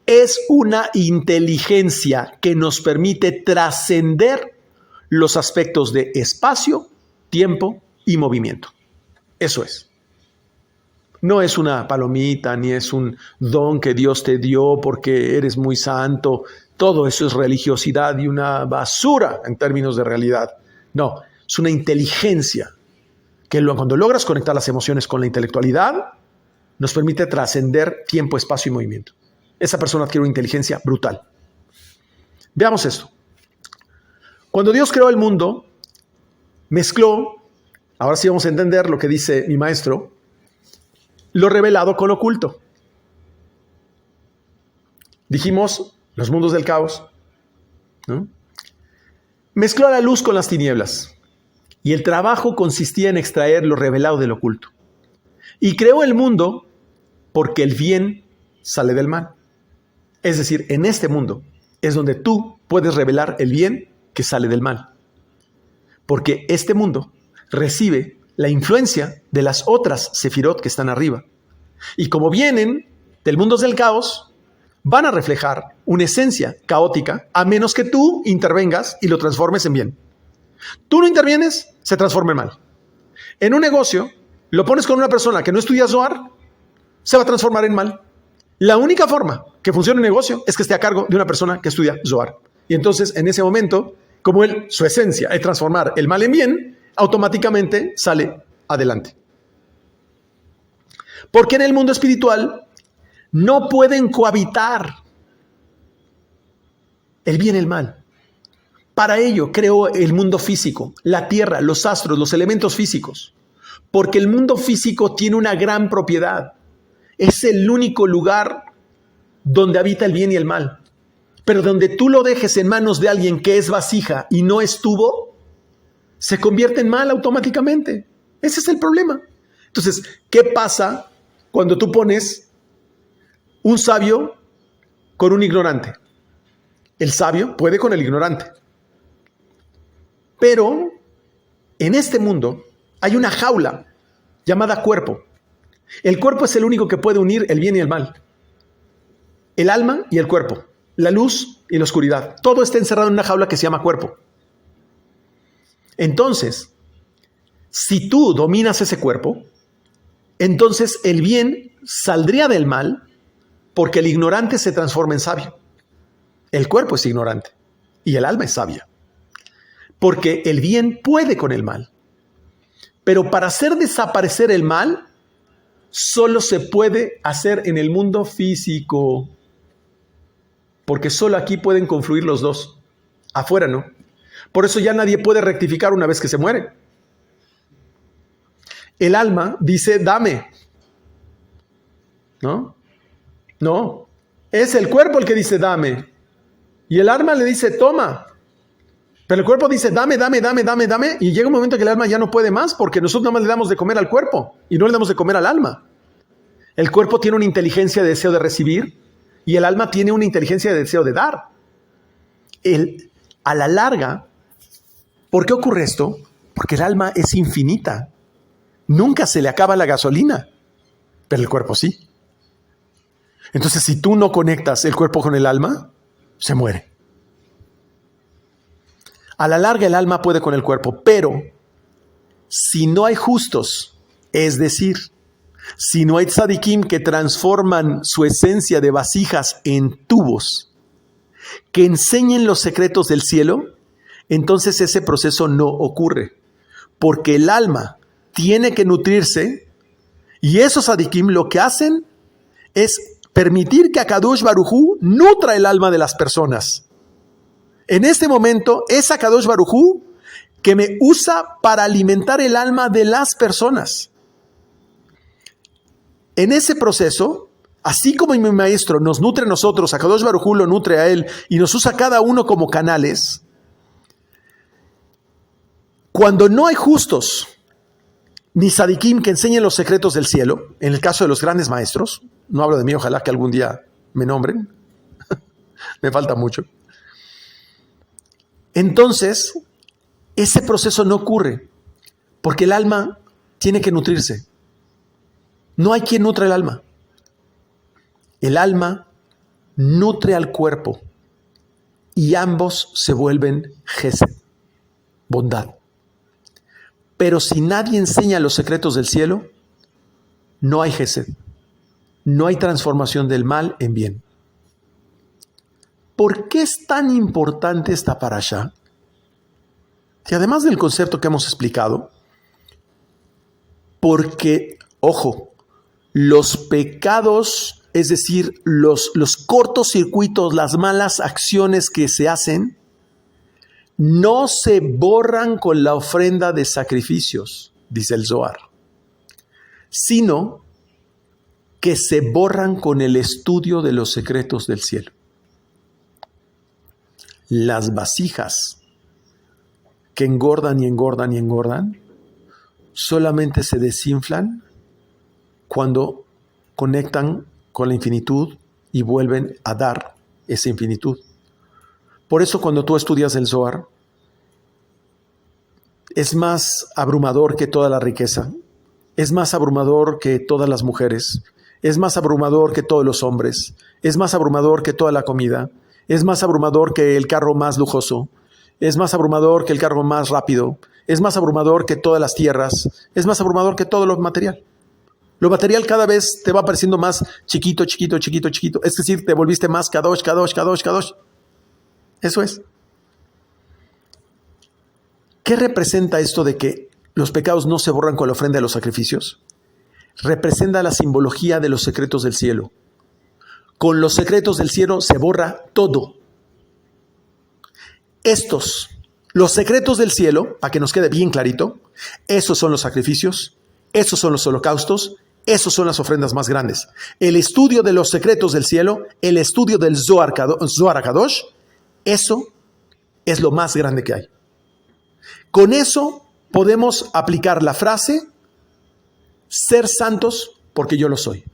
Es una inteligencia que nos permite trascender los aspectos de espacio, tiempo y movimiento. Eso es. No es una palomita, ni es un don que Dios te dio porque eres muy santo. Todo eso es religiosidad y una basura en términos de realidad. No, es una inteligencia que cuando logras conectar las emociones con la intelectualidad, nos permite trascender tiempo, espacio y movimiento. Esa persona adquiere una inteligencia brutal. Veamos esto. Cuando Dios creó el mundo, mezcló, ahora sí vamos a entender lo que dice mi maestro, lo revelado con lo oculto. Dijimos los mundos del caos, ¿no? Mezcló la luz con las tinieblas y el trabajo consistía en extraer lo revelado del oculto. Y creó el mundo porque el bien sale del mal. Es decir, en este mundo es donde tú puedes revelar el bien que sale del mal. Porque este mundo recibe la influencia de las otras sefirot que están arriba. Y como vienen del mundo del caos, van a reflejar una esencia caótica a menos que tú intervengas y lo transformes en bien. Tú no intervienes, se transforma en mal. En un negocio, lo pones con una persona que no estudia Zohar, se va a transformar en mal. La única forma que funcione un negocio es que esté a cargo de una persona que estudia Zohar. Y entonces, en ese momento, como su esencia es transformar el mal en bien, automáticamente sale adelante. Porque en el mundo espiritual no pueden cohabitar el bien y el mal. Para ello creó el mundo físico, la tierra, los astros, los elementos físicos. Porque el mundo físico tiene una gran propiedad. Es el único lugar donde habita el bien y el mal. Pero donde tú lo dejes en manos de alguien que es vasija y no es tubo, se convierte en mal automáticamente. Ese es el problema. Entonces, ¿qué pasa cuando tú pones un sabio con un ignorante? El sabio puede con el ignorante. Pero en este mundo hay una jaula llamada cuerpo. El cuerpo es el único que puede unir el bien y el mal. El alma y el cuerpo. La luz y la oscuridad. Todo está encerrado en una jaula que se llama cuerpo. Entonces, si tú dominas ese cuerpo, entonces el bien saldría del mal porque el ignorante se transforma en sabio. El cuerpo es ignorante y el alma es sabia. Porque el bien puede con el mal. Pero para hacer desaparecer el mal, solo se puede hacer en el mundo físico. Porque solo aquí pueden confluir los dos. Afuera no. Por eso ya nadie puede rectificar una vez que se muere. El alma dice, dame. ¿No? No. Es el cuerpo el que dice, dame. Y el alma le dice, toma. Pero el cuerpo dice, dame, dame, dame, dame, dame. Y llega un momento que el alma ya no puede más porque nosotros nada más le damos de comer al cuerpo y no le damos de comer al alma. El cuerpo tiene una inteligencia de deseo de recibir y el alma tiene una inteligencia de deseo de dar. A la larga, ¿por qué ocurre esto? Porque el alma es infinita. Nunca se le acaba la gasolina, pero el cuerpo sí. Entonces, si tú no conectas el cuerpo con el alma, se muere. A la larga el alma puede con el cuerpo, pero si no hay justos, es decir, Si no hay tzadikim que transforman su esencia de vasijas en tubos, que enseñen los secretos del cielo, entonces ese proceso no ocurre. Porque el alma tiene que nutrirse y esos tzadikim lo que hacen es permitir que Akadosh Baruj Hu nutra el alma de las personas. En este momento es Akadosh Baruj Hu que me usa para alimentar el alma de las personas. En ese proceso, así como mi maestro nos nutre a nosotros, Akadosh Baruj Hu lo nutre a él y nos usa cada uno como canales, cuando no hay justos ni tzadikim que enseñen los secretos del cielo, en el caso de los grandes maestros, no hablo de mí, ojalá que algún día me nombren, me falta mucho. Entonces, ese proceso no ocurre, porque el alma tiene que nutrirse. No hay quien nutra el alma. El alma nutre al cuerpo y ambos se vuelven gesed, bondad. Pero si nadie enseña los secretos del cielo, no hay gesed, no hay transformación del mal en bien. ¿Por qué es tan importante esta parashá? Y además del concepto que hemos explicado, porque, ojo, los pecados, es decir, los cortocircuitos, las malas acciones que se hacen, no se borran con la ofrenda de sacrificios, dice el Zohar, sino que se borran con el estudio de los secretos del cielo. Las vasijas que engordan y engordan y engordan, solamente se desinflan cuando conectan con la infinitud y vuelven a dar esa infinitud. Por eso cuando tú estudias el Zohar, es más abrumador que toda la riqueza, es más abrumador que todas las mujeres, es más abrumador que todos los hombres, es más abrumador que toda la comida, es más abrumador que el carro más lujoso, es más abrumador que el carro más rápido, es más abrumador que todas las tierras, es más abrumador que todo lo material. Lo material cada vez te va pareciendo más chiquito, chiquito, chiquito, chiquito. Es decir, te volviste más kadosh, kadosh, kadosh, kadosh. Eso es. ¿Qué representa esto de que los pecados no se borran con la ofrenda de los sacrificios? Representa la simbología de los secretos del cielo. Con los secretos del cielo se borra todo. Los secretos del cielo, para que nos quede bien clarito, esos son los sacrificios, esos son los holocaustos, esos son las ofrendas más grandes. El estudio de los secretos del cielo, el estudio del Zohar HaKadosh, eso es lo más grande que hay. Con eso podemos aplicar la frase, ser santos porque yo lo soy.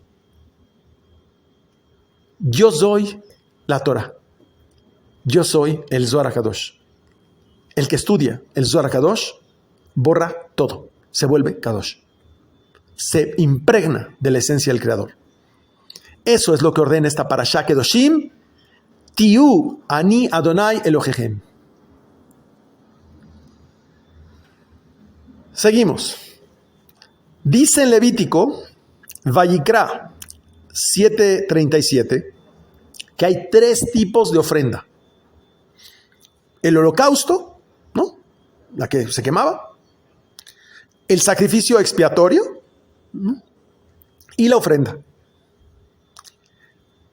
Yo soy la Torah. Yo soy el Zohar HaKadosh. El que estudia el Zohar HaKadosh borra todo, se vuelve Kadosh. Se impregna de la esencia del Creador. Eso es lo que ordena esta parashá Kedoshim, Tiu Ani Adonai Elohechem. Seguimos. Dice en Levítico, Vayikra 7:37, que hay 3 tipos de ofrenda. El holocausto, ¿no? La que se quemaba. El sacrificio expiatorio, ¿no? Y la ofrenda.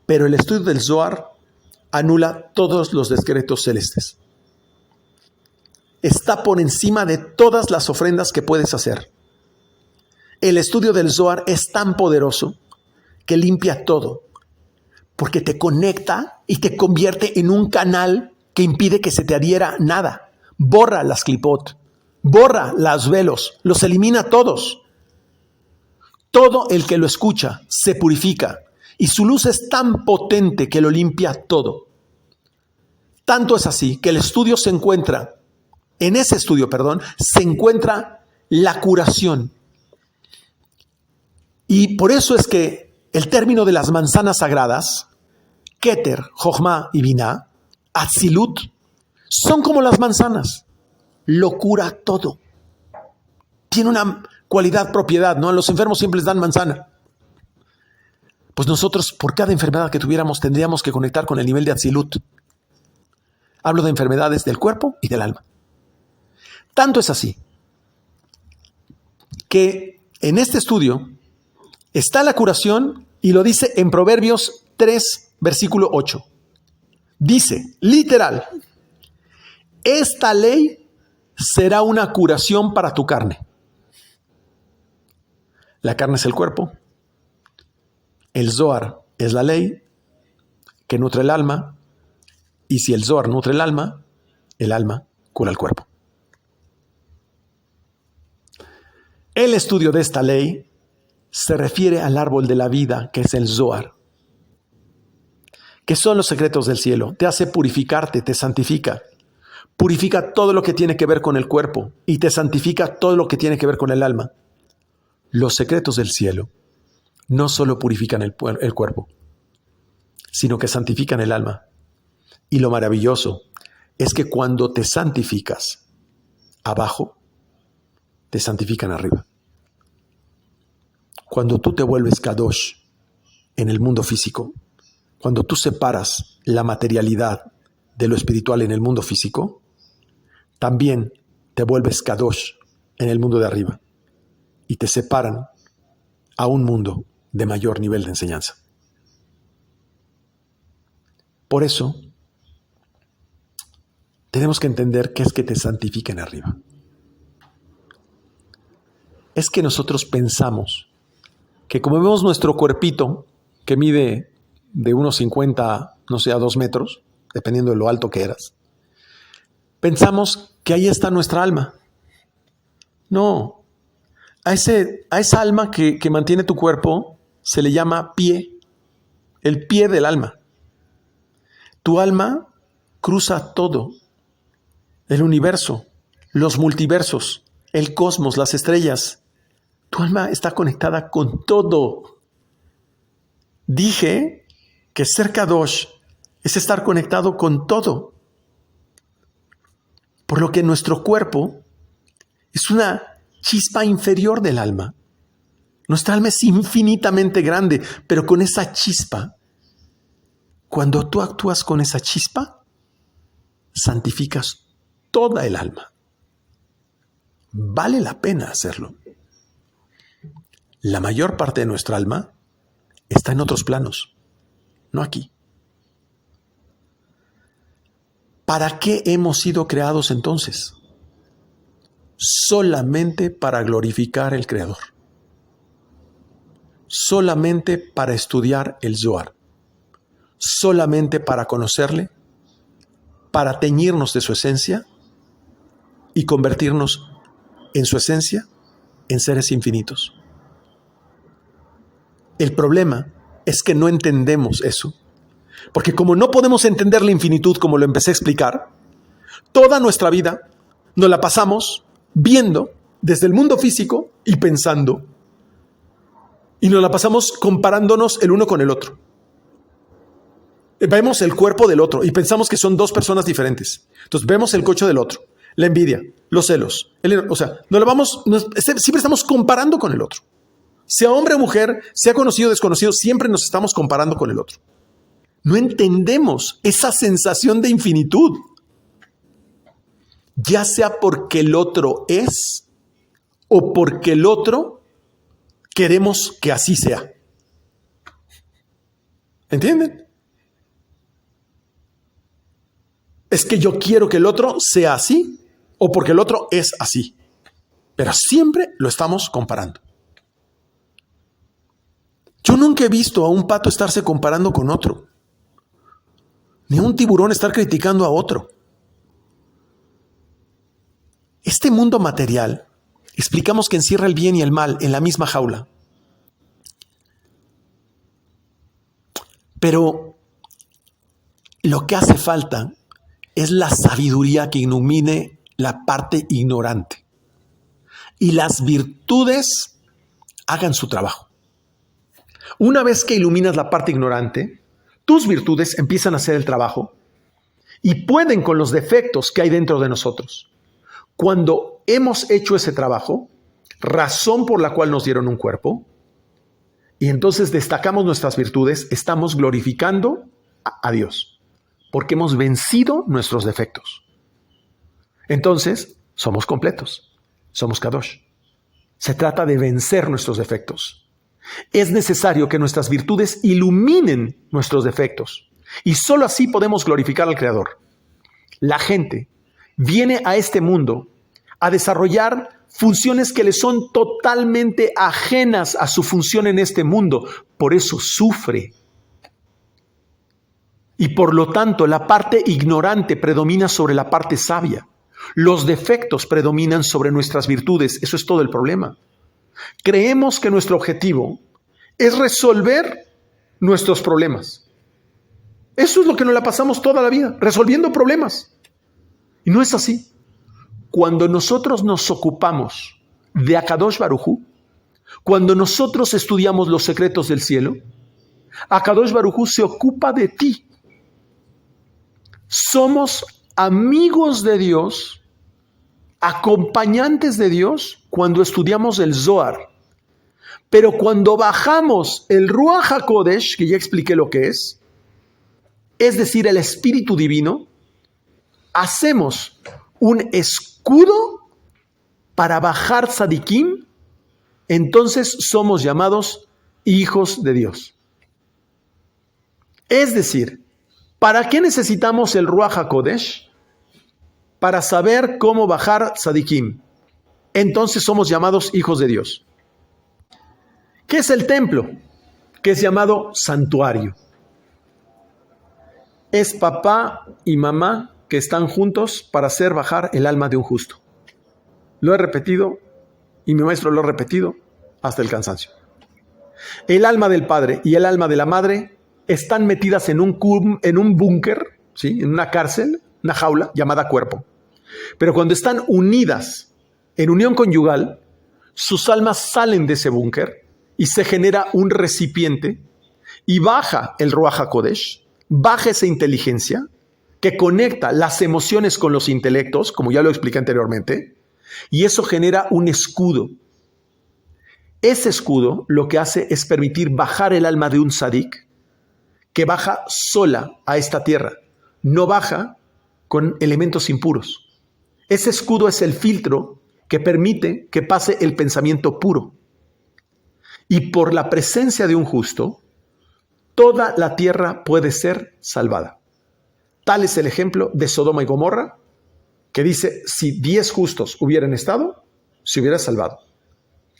Pero el estudio del Zohar anula todos los decretos celestes. Está por encima de todas las ofrendas que puedes hacer. El estudio del Zohar es tan poderoso que limpia todo, porque te conecta y te convierte en un canal que impide que se te adhiera nada. Borra las clipot, borra los velos, los elimina todos. Todo el que lo escucha se purifica y su luz es tan potente que lo limpia todo. Tanto es así que el estudio se encuentra, en ese estudio, se encuentra la curación. Y por eso es que el término de las manzanas sagradas, Keter, Jochma y Binah, Atzilut, son como las manzanas. Lo cura todo. Tiene una cualidad, propiedad, ¿no? A los enfermos siempre les dan manzana. pues nosotros por cada enfermedad que tuviéramos tendríamos que conectar con el nivel de Atzilut. Hablo de enfermedades del cuerpo y del alma. Tanto es así que en este estudio está la curación y lo dice en Proverbios 3, versículo 8. Dice, literal, esta ley será una curación para tu carne. La carne es el cuerpo. El Zohar es la ley que nutre el alma. Y si el Zohar nutre el alma cura el cuerpo. El estudio de esta ley se refiere al árbol de la vida, que es el Zohar, que son los secretos del cielo. Te hace purificarte, te santifica. Purifica todo lo que tiene que ver con el cuerpo y te santifica todo lo que tiene que ver con el alma. Los secretos del cielo no solo purifican el cuerpo, sino que santifican el alma. Y lo maravilloso es que cuando te santificas abajo, te santifican arriba. Cuando tú te vuelves Kadosh en el mundo físico, cuando tú separas la materialidad de lo espiritual en el mundo físico, también te vuelves Kadosh en el mundo de arriba y te separan a un mundo de mayor nivel de enseñanza. Por eso, tenemos que entender qué es que te santifiquen arriba. Es que nosotros pensamos que como vemos nuestro cuerpito, que mide de unos 50, no sé, a 2 metros, dependiendo de lo alto que eras, pensamos que ahí está nuestra alma. No, a esa alma que mantiene tu cuerpo se le llama pie, el pie del alma. Tu alma cruza todo, el universo, los multiversos, el cosmos, las estrellas. Tu alma está conectada con todo. Dije que ser Kadosh es estar conectado con todo. Por lo que nuestro cuerpo es una chispa inferior del alma. Nuestra alma es infinitamente grande, pero con esa chispa, cuando tú actúas con esa chispa, santificas toda el alma. Vale la pena hacerlo. La mayor parte de nuestra alma está en otros planos, no aquí. ¿Para qué hemos sido creados entonces? Solamente para glorificar al Creador. Solamente para estudiar el Zohar. Solamente para conocerle, para teñirnos de su esencia y convertirnos en su esencia en seres infinitos. El problema es que no entendemos eso. Porque como no podemos entender la infinitud como lo empecé a explicar, toda nuestra vida nos la pasamos viendo desde el mundo físico y pensando. Y nos la pasamos comparándonos el uno con el otro. Vemos el cuerpo del otro y pensamos que son 2 personas diferentes. Entonces vemos el coche del otro, la envidia, los celos. Siempre estamos comparando con el otro. Sea hombre o mujer, sea conocido o desconocido, siempre nos estamos comparando con el otro. No entendemos esa sensación de infinitud. Ya sea porque el otro es o porque el otro queremos que así sea. ¿Entienden? Es que yo quiero que el otro sea así o porque el otro es así. Pero siempre lo estamos comparando. Yo nunca he visto a un pato estarse comparando con otro. Ni a un tiburón estar criticando a otro. Este mundo material, explicamos que encierra el bien y el mal en la misma jaula. Pero lo que hace falta es la sabiduría que ilumine la parte ignorante. Y las virtudes hagan su trabajo. Una vez que iluminas la parte ignorante, tus virtudes empiezan a hacer el trabajo y pueden con los defectos que hay dentro de nosotros. Cuando hemos hecho ese trabajo, razón por la cual nos dieron un cuerpo, y entonces destacamos nuestras virtudes, estamos glorificando a Dios, porque hemos vencido nuestros defectos. Entonces, somos completos, somos Kadosh. Se trata de vencer nuestros defectos. Es necesario que nuestras virtudes iluminen nuestros defectos, y solo así podemos glorificar al Creador. La gente viene a este mundo a desarrollar funciones que le son totalmente ajenas a su función en este mundo. Por eso sufre. Y por lo tanto, la parte ignorante predomina sobre la parte sabia. Los defectos predominan sobre nuestras virtudes. Eso es todo el problema. Creemos que nuestro objetivo es resolver nuestros problemas. Eso es lo que nos la pasamos toda la vida, resolviendo problemas. Y no es así. Cuando nosotros nos ocupamos de Akadosh Baruj Hu, cuando nosotros estudiamos los secretos del cielo, Akadosh Baruj Hu se ocupa de ti. Somos amigos de Dios, acompañantes de Dios cuando estudiamos el Zohar. Pero cuando bajamos el Ruach HaKodesh, que ya expliqué lo que es decir, el Espíritu Divino, hacemos un escudo para bajar tzadikim, entonces somos llamados hijos de Dios. Es decir, ¿para qué necesitamos el Ruach HaKodesh? Para saber cómo bajar tzadikim. Entonces somos llamados hijos de Dios. ¿Qué es el templo? Que es llamado santuario. Es papá y mamá que están juntos para hacer bajar el alma de un justo. Lo he repetido y mi maestro lo ha repetido hasta el cansancio. El alma del padre y el alma de la madre están metidas en un búnker, ¿sí? En una cárcel, una jaula llamada cuerpo. Pero cuando están unidas en unión conyugal, sus almas salen de ese búnker y se genera un recipiente y baja el Ruach HaKodesh, baja esa inteligencia que conecta las emociones con los intelectos, como ya lo expliqué anteriormente, y eso genera un escudo. Ese escudo lo que hace es permitir bajar el alma de un tzadik que baja sola a esta tierra, no baja con elementos impuros. Ese escudo es el filtro que permite que pase el pensamiento puro. Y por la presencia de un justo, toda la tierra puede ser salvada. Tal es el ejemplo de Sodoma y Gomorra, que dice, si 10 justos hubieran estado, se hubiera salvado.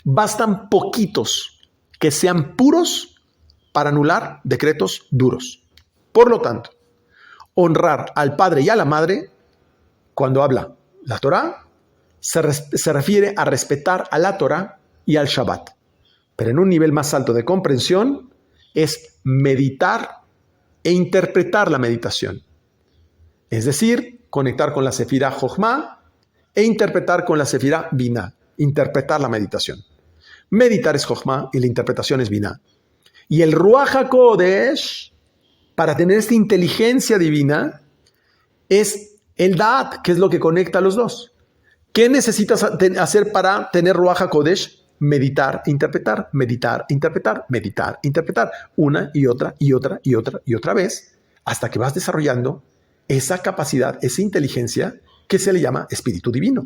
Bastan poquitos que sean puros para anular decretos duros. Por lo tanto, honrar al padre y a la madre, cuando habla la Torá, se refiere a respetar a la Torá y al Shabbat. Pero en un nivel más alto de comprensión es meditar e interpretar la meditación. Es decir, conectar con la Sefirá Jochma e interpretar con la Sefirá Binah. Interpretar la meditación. Meditar es Jochma y la interpretación es Binah. Y el Ruach HaKodesh, para tener esta inteligencia divina, es el Da'at, que es lo que conecta a los dos. ¿Qué necesitas hacer para tener Ruach HaKodesh? Meditar, interpretar, meditar, interpretar, meditar, interpretar. Una y otra y otra y otra y otra vez, hasta que vas desarrollando esa capacidad, esa inteligencia que se le llama Espíritu Divino.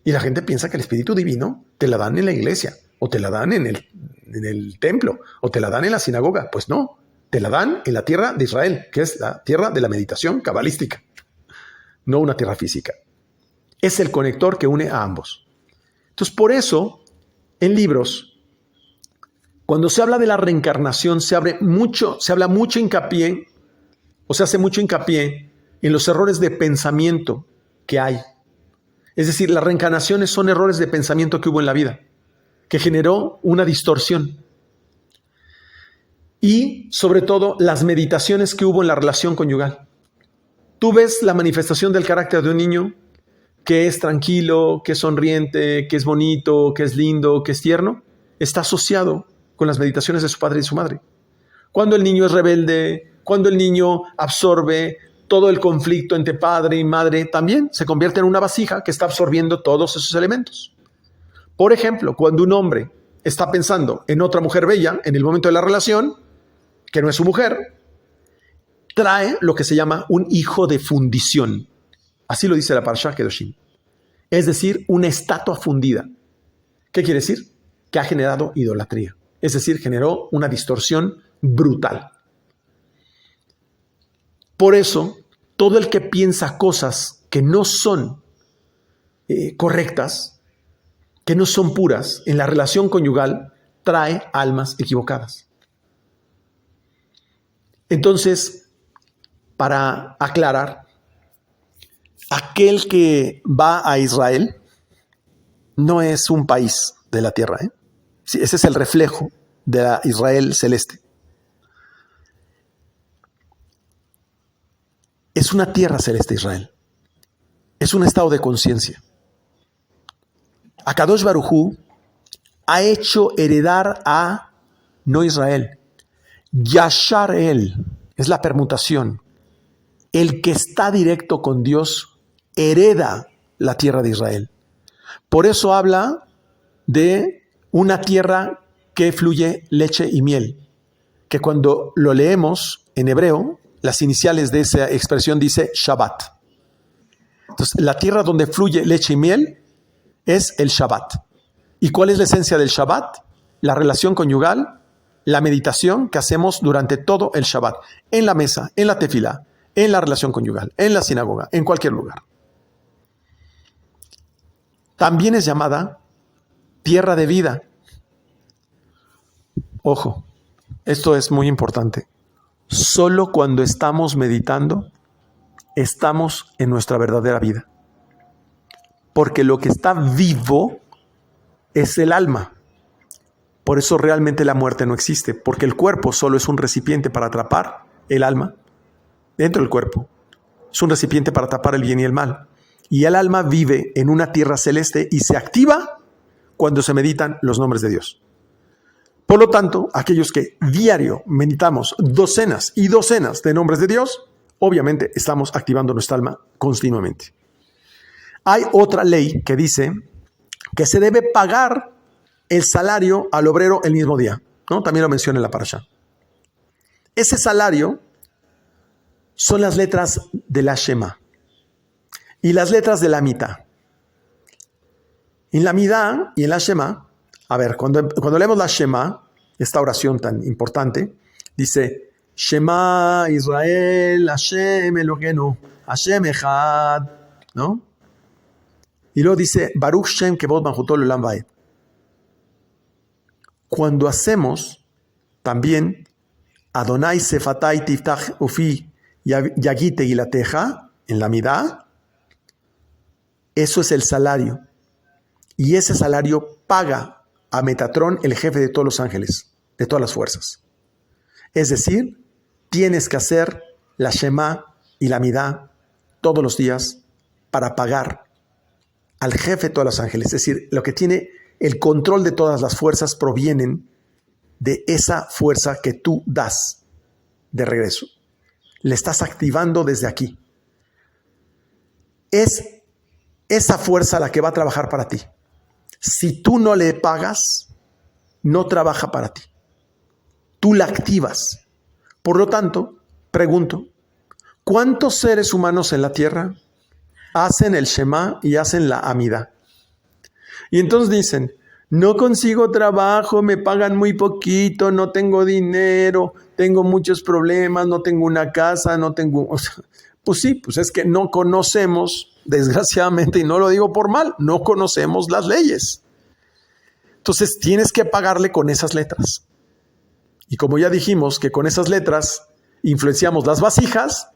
Y la gente piensa que el Espíritu Divino te la dan en la iglesia, o te la dan en el templo, o te la dan en la sinagoga. Pues no, te la dan en la tierra de Israel, que es la tierra de la meditación cabalística, no una tierra física. Es el conector que une a ambos. Entonces, por eso, en libros, cuando se habla de la reencarnación, se habla mucho hincapié, o se hace mucho hincapié en los errores de pensamiento que hay. Es decir, las reencarnaciones son errores de pensamiento que hubo en la vida, que generó una distorsión. Y, sobre todo, las meditaciones que hubo en la relación conyugal. Tú ves la manifestación del carácter de un niño que es tranquilo, que es sonriente, que es bonito, que es lindo, que es tierno, está asociado con las meditaciones de su padre y su madre. Cuando el niño es rebelde, cuando el niño absorbe todo el conflicto entre padre y madre, también se convierte en una vasija que está absorbiendo todos esos elementos. Por ejemplo, cuando un hombre está pensando en otra mujer bella en el momento de la relación, que no es su mujer, trae lo que se llama un hijo de fundición. Así lo dice la Parashá Kedoshim. Es decir, una estatua fundida. ¿Qué quiere decir? Que ha generado idolatría. Es decir, generó una distorsión brutal. Por eso, todo el que piensa cosas que no son correctas, que no son puras en la relación conyugal, trae almas equivocadas. Entonces, para aclarar, aquel que va a Israel no es un país de la tierra, ¿eh? Sí, ese es el reflejo de la Israel celeste. Es una tierra celeste Israel. Es un estado de conciencia. Akadosh Baruj Hu ha hecho heredar a no Israel. Yashar El es la permutación. El que está directo con Dios hereda la tierra de Israel. Por eso habla de una tierra que fluye leche y miel, que cuando lo leemos en hebreo, las iniciales de esa expresión dice Shabbat. Entonces, la tierra donde fluye leche y miel es el Shabbat. ¿Y cuál es la esencia del Shabbat? La relación conyugal, la meditación que hacemos durante todo el Shabbat, en la mesa, en la tefilá, en la relación conyugal, en la sinagoga, en cualquier lugar. También es llamada tierra de vida. Ojo, esto es muy importante. Solo cuando estamos meditando, estamos en nuestra verdadera vida. Porque lo que está vivo es el alma. Por eso realmente la muerte no existe, porque el cuerpo solo es un recipiente para atrapar el alma dentro del cuerpo. Es un recipiente para tapar el bien y el mal. Y el alma vive en una tierra celeste y se activa cuando se meditan los nombres de Dios. Por lo tanto, aquellos que diario meditamos docenas y docenas de nombres de Dios, obviamente estamos activando nuestra alma continuamente. Hay otra ley que dice que se debe pagar el salario al obrero el mismo día, ¿no? También lo menciona en la Parashá. Ese salario son las letras de la Shema y las letras de la Mitá. En la Midá y en la Shema, a ver, cuando leemos la Shema, esta oración tan importante, dice Shema Israel, Hashem Eloheinu, Hashem Echad, ¿no? Y luego dice Baruch Shem Kevod Malchuto Leolam Vaed. Cuando hacemos también Adonai Sefatai Tiftach Ufi Yagit Tegilateja en la Midá, eso es el salario. Y ese salario paga a Metatrón, el jefe de todos los ángeles, de todas las fuerzas. Es decir, tienes que hacer la Shema y la Midá todos los días para pagar al jefe de todos los ángeles. Es decir, lo que tiene el control de todas las fuerzas provienen de esa fuerza que tú das de regreso. Le estás activando desde aquí. Es esa fuerza la que va a trabajar para ti. Si tú no le pagas, no trabaja para ti. Tú la activas. Por lo tanto, pregunto, ¿cuántos seres humanos en la tierra hacen el Shema y hacen la Amida? Y entonces dicen, no consigo trabajo, me pagan muy poquito, no tengo dinero, tengo muchos problemas, no tengo una casa, no tengo... O sea, pues sí, pues es que no conocemos, desgraciadamente, y no lo digo por mal, no conocemos las leyes. Entonces tienes que pagarle con esas letras. Y como ya dijimos que con esas letras influenciamos las vasijas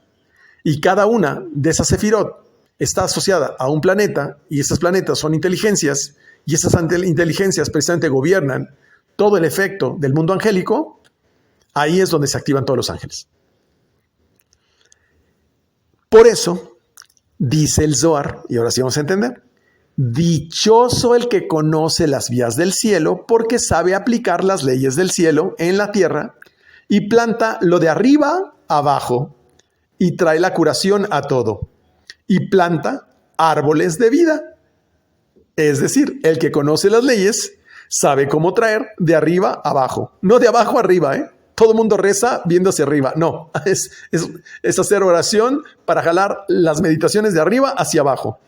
y cada una de esas sefirot está asociada a un planeta y esos planetas son inteligencias y esas inteligencias precisamente gobiernan todo el efecto del mundo angélico, ahí es donde se activan todos los ángeles. Por eso, dice el Zohar, y ahora sí vamos a entender, dichoso el que conoce las vías del cielo porque sabe aplicar las leyes del cielo en la tierra y planta lo de arriba abajo y trae la curación a todo y planta árboles de vida. Es decir, el que conoce las leyes sabe cómo traer de arriba a abajo. No de abajo a arriba, ¿eh? Todo el mundo reza viendo hacia arriba. No, es hacer oración para jalar las meditaciones de arriba hacia abajo.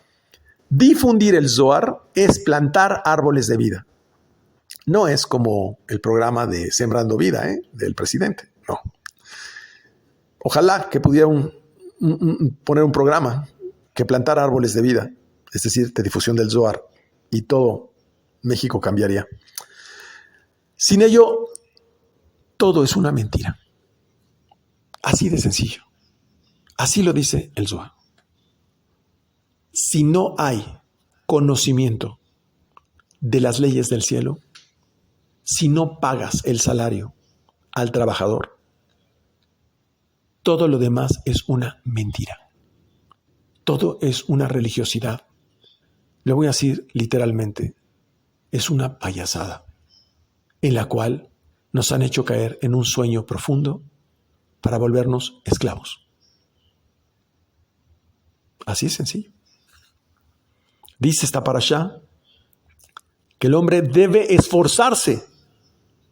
Difundir el Zohar es plantar árboles de vida. No es como el programa de Sembrando Vida, del presidente. No. Ojalá que pudiera poner un programa que plantara árboles de vida, es decir, de difusión del Zohar, y todo México cambiaría. Sin ello, todo es una mentira. Así de sencillo. Así lo dice el Zohar. Si no hay conocimiento de las leyes del cielo, si no pagas el salario al trabajador, todo lo demás es una mentira. Todo es una religiosidad. Le voy a decir literalmente, es una payasada en la cual nos han hecho caer en un sueño profundo para volvernos esclavos. Así es sencillo. Dice esta parashá que el hombre debe esforzarse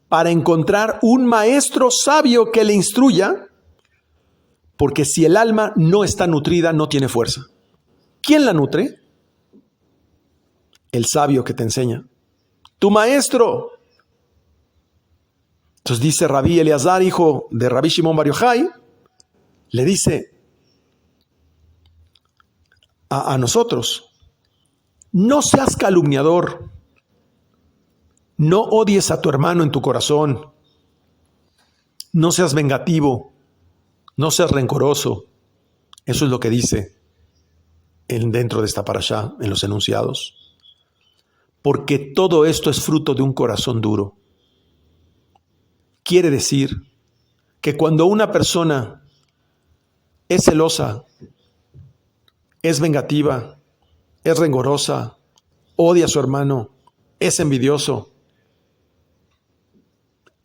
para encontrar un maestro sabio que le instruya, porque si el alma no está nutrida, no tiene fuerza. ¿Quién la nutre? El sabio que te enseña. Tu maestro. Entonces dice Rabí Eleazar, hijo de Rabí Shimon Bar Yochai, le dice a nosotros, no seas calumniador, no odies a tu hermano en tu corazón, no seas vengativo, no seas rencoroso. Eso es lo que dice dentro de esta parashá, en los enunciados. Porque todo esto es fruto de un corazón duro. Quiere decir que cuando una persona es celosa, es vengativa, es rencorosa, odia a su hermano, es envidioso,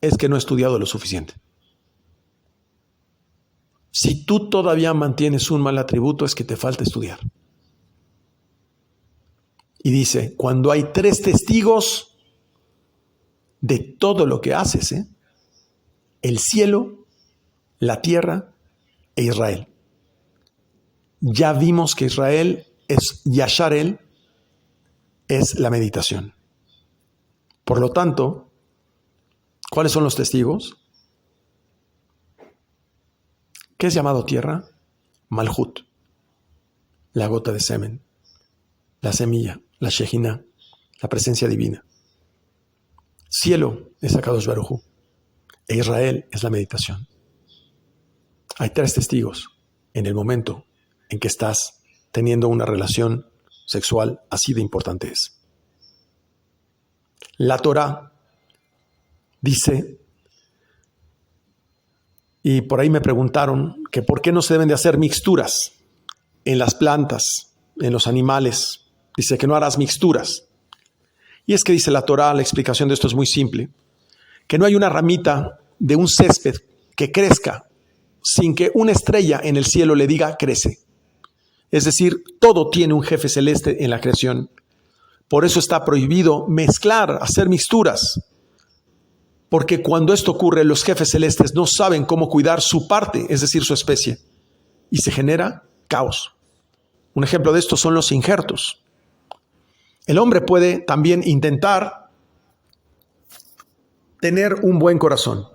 es que no ha estudiado lo suficiente. Si tú todavía mantienes un mal atributo, es que te falta estudiar. Y dice, cuando hay 3 testigos de todo lo que haces, el cielo, la tierra e Israel. Ya vimos que Israel es Yasharel, es la meditación. Por lo tanto, ¿cuáles son los testigos? ¿Qué es llamado tierra? Malhut, la gota de semen, la semilla, la Shejina, la presencia divina. Cielo es Akadosh Baruj Hu, e Israel es la meditación. Hay 3 testigos en el momento en que estás teniendo una relación sexual, así de importante es. La Torá dice, y por ahí me preguntaron que por qué no se deben de hacer mixturas en las plantas, en los animales. Dice que no harás mixturas. Y es que dice la Torá, la explicación de esto es muy simple, que no hay una ramita de un césped que crezca sin que una estrella en el cielo le diga crece. Es decir, todo tiene un jefe celeste en la creación. Por eso está prohibido mezclar, hacer mixturas. Porque cuando esto ocurre, los jefes celestes no saben cómo cuidar su parte, es decir, su especie. Y se genera caos. Un ejemplo de esto son los injertos. El hombre puede también intentar tener un buen corazón.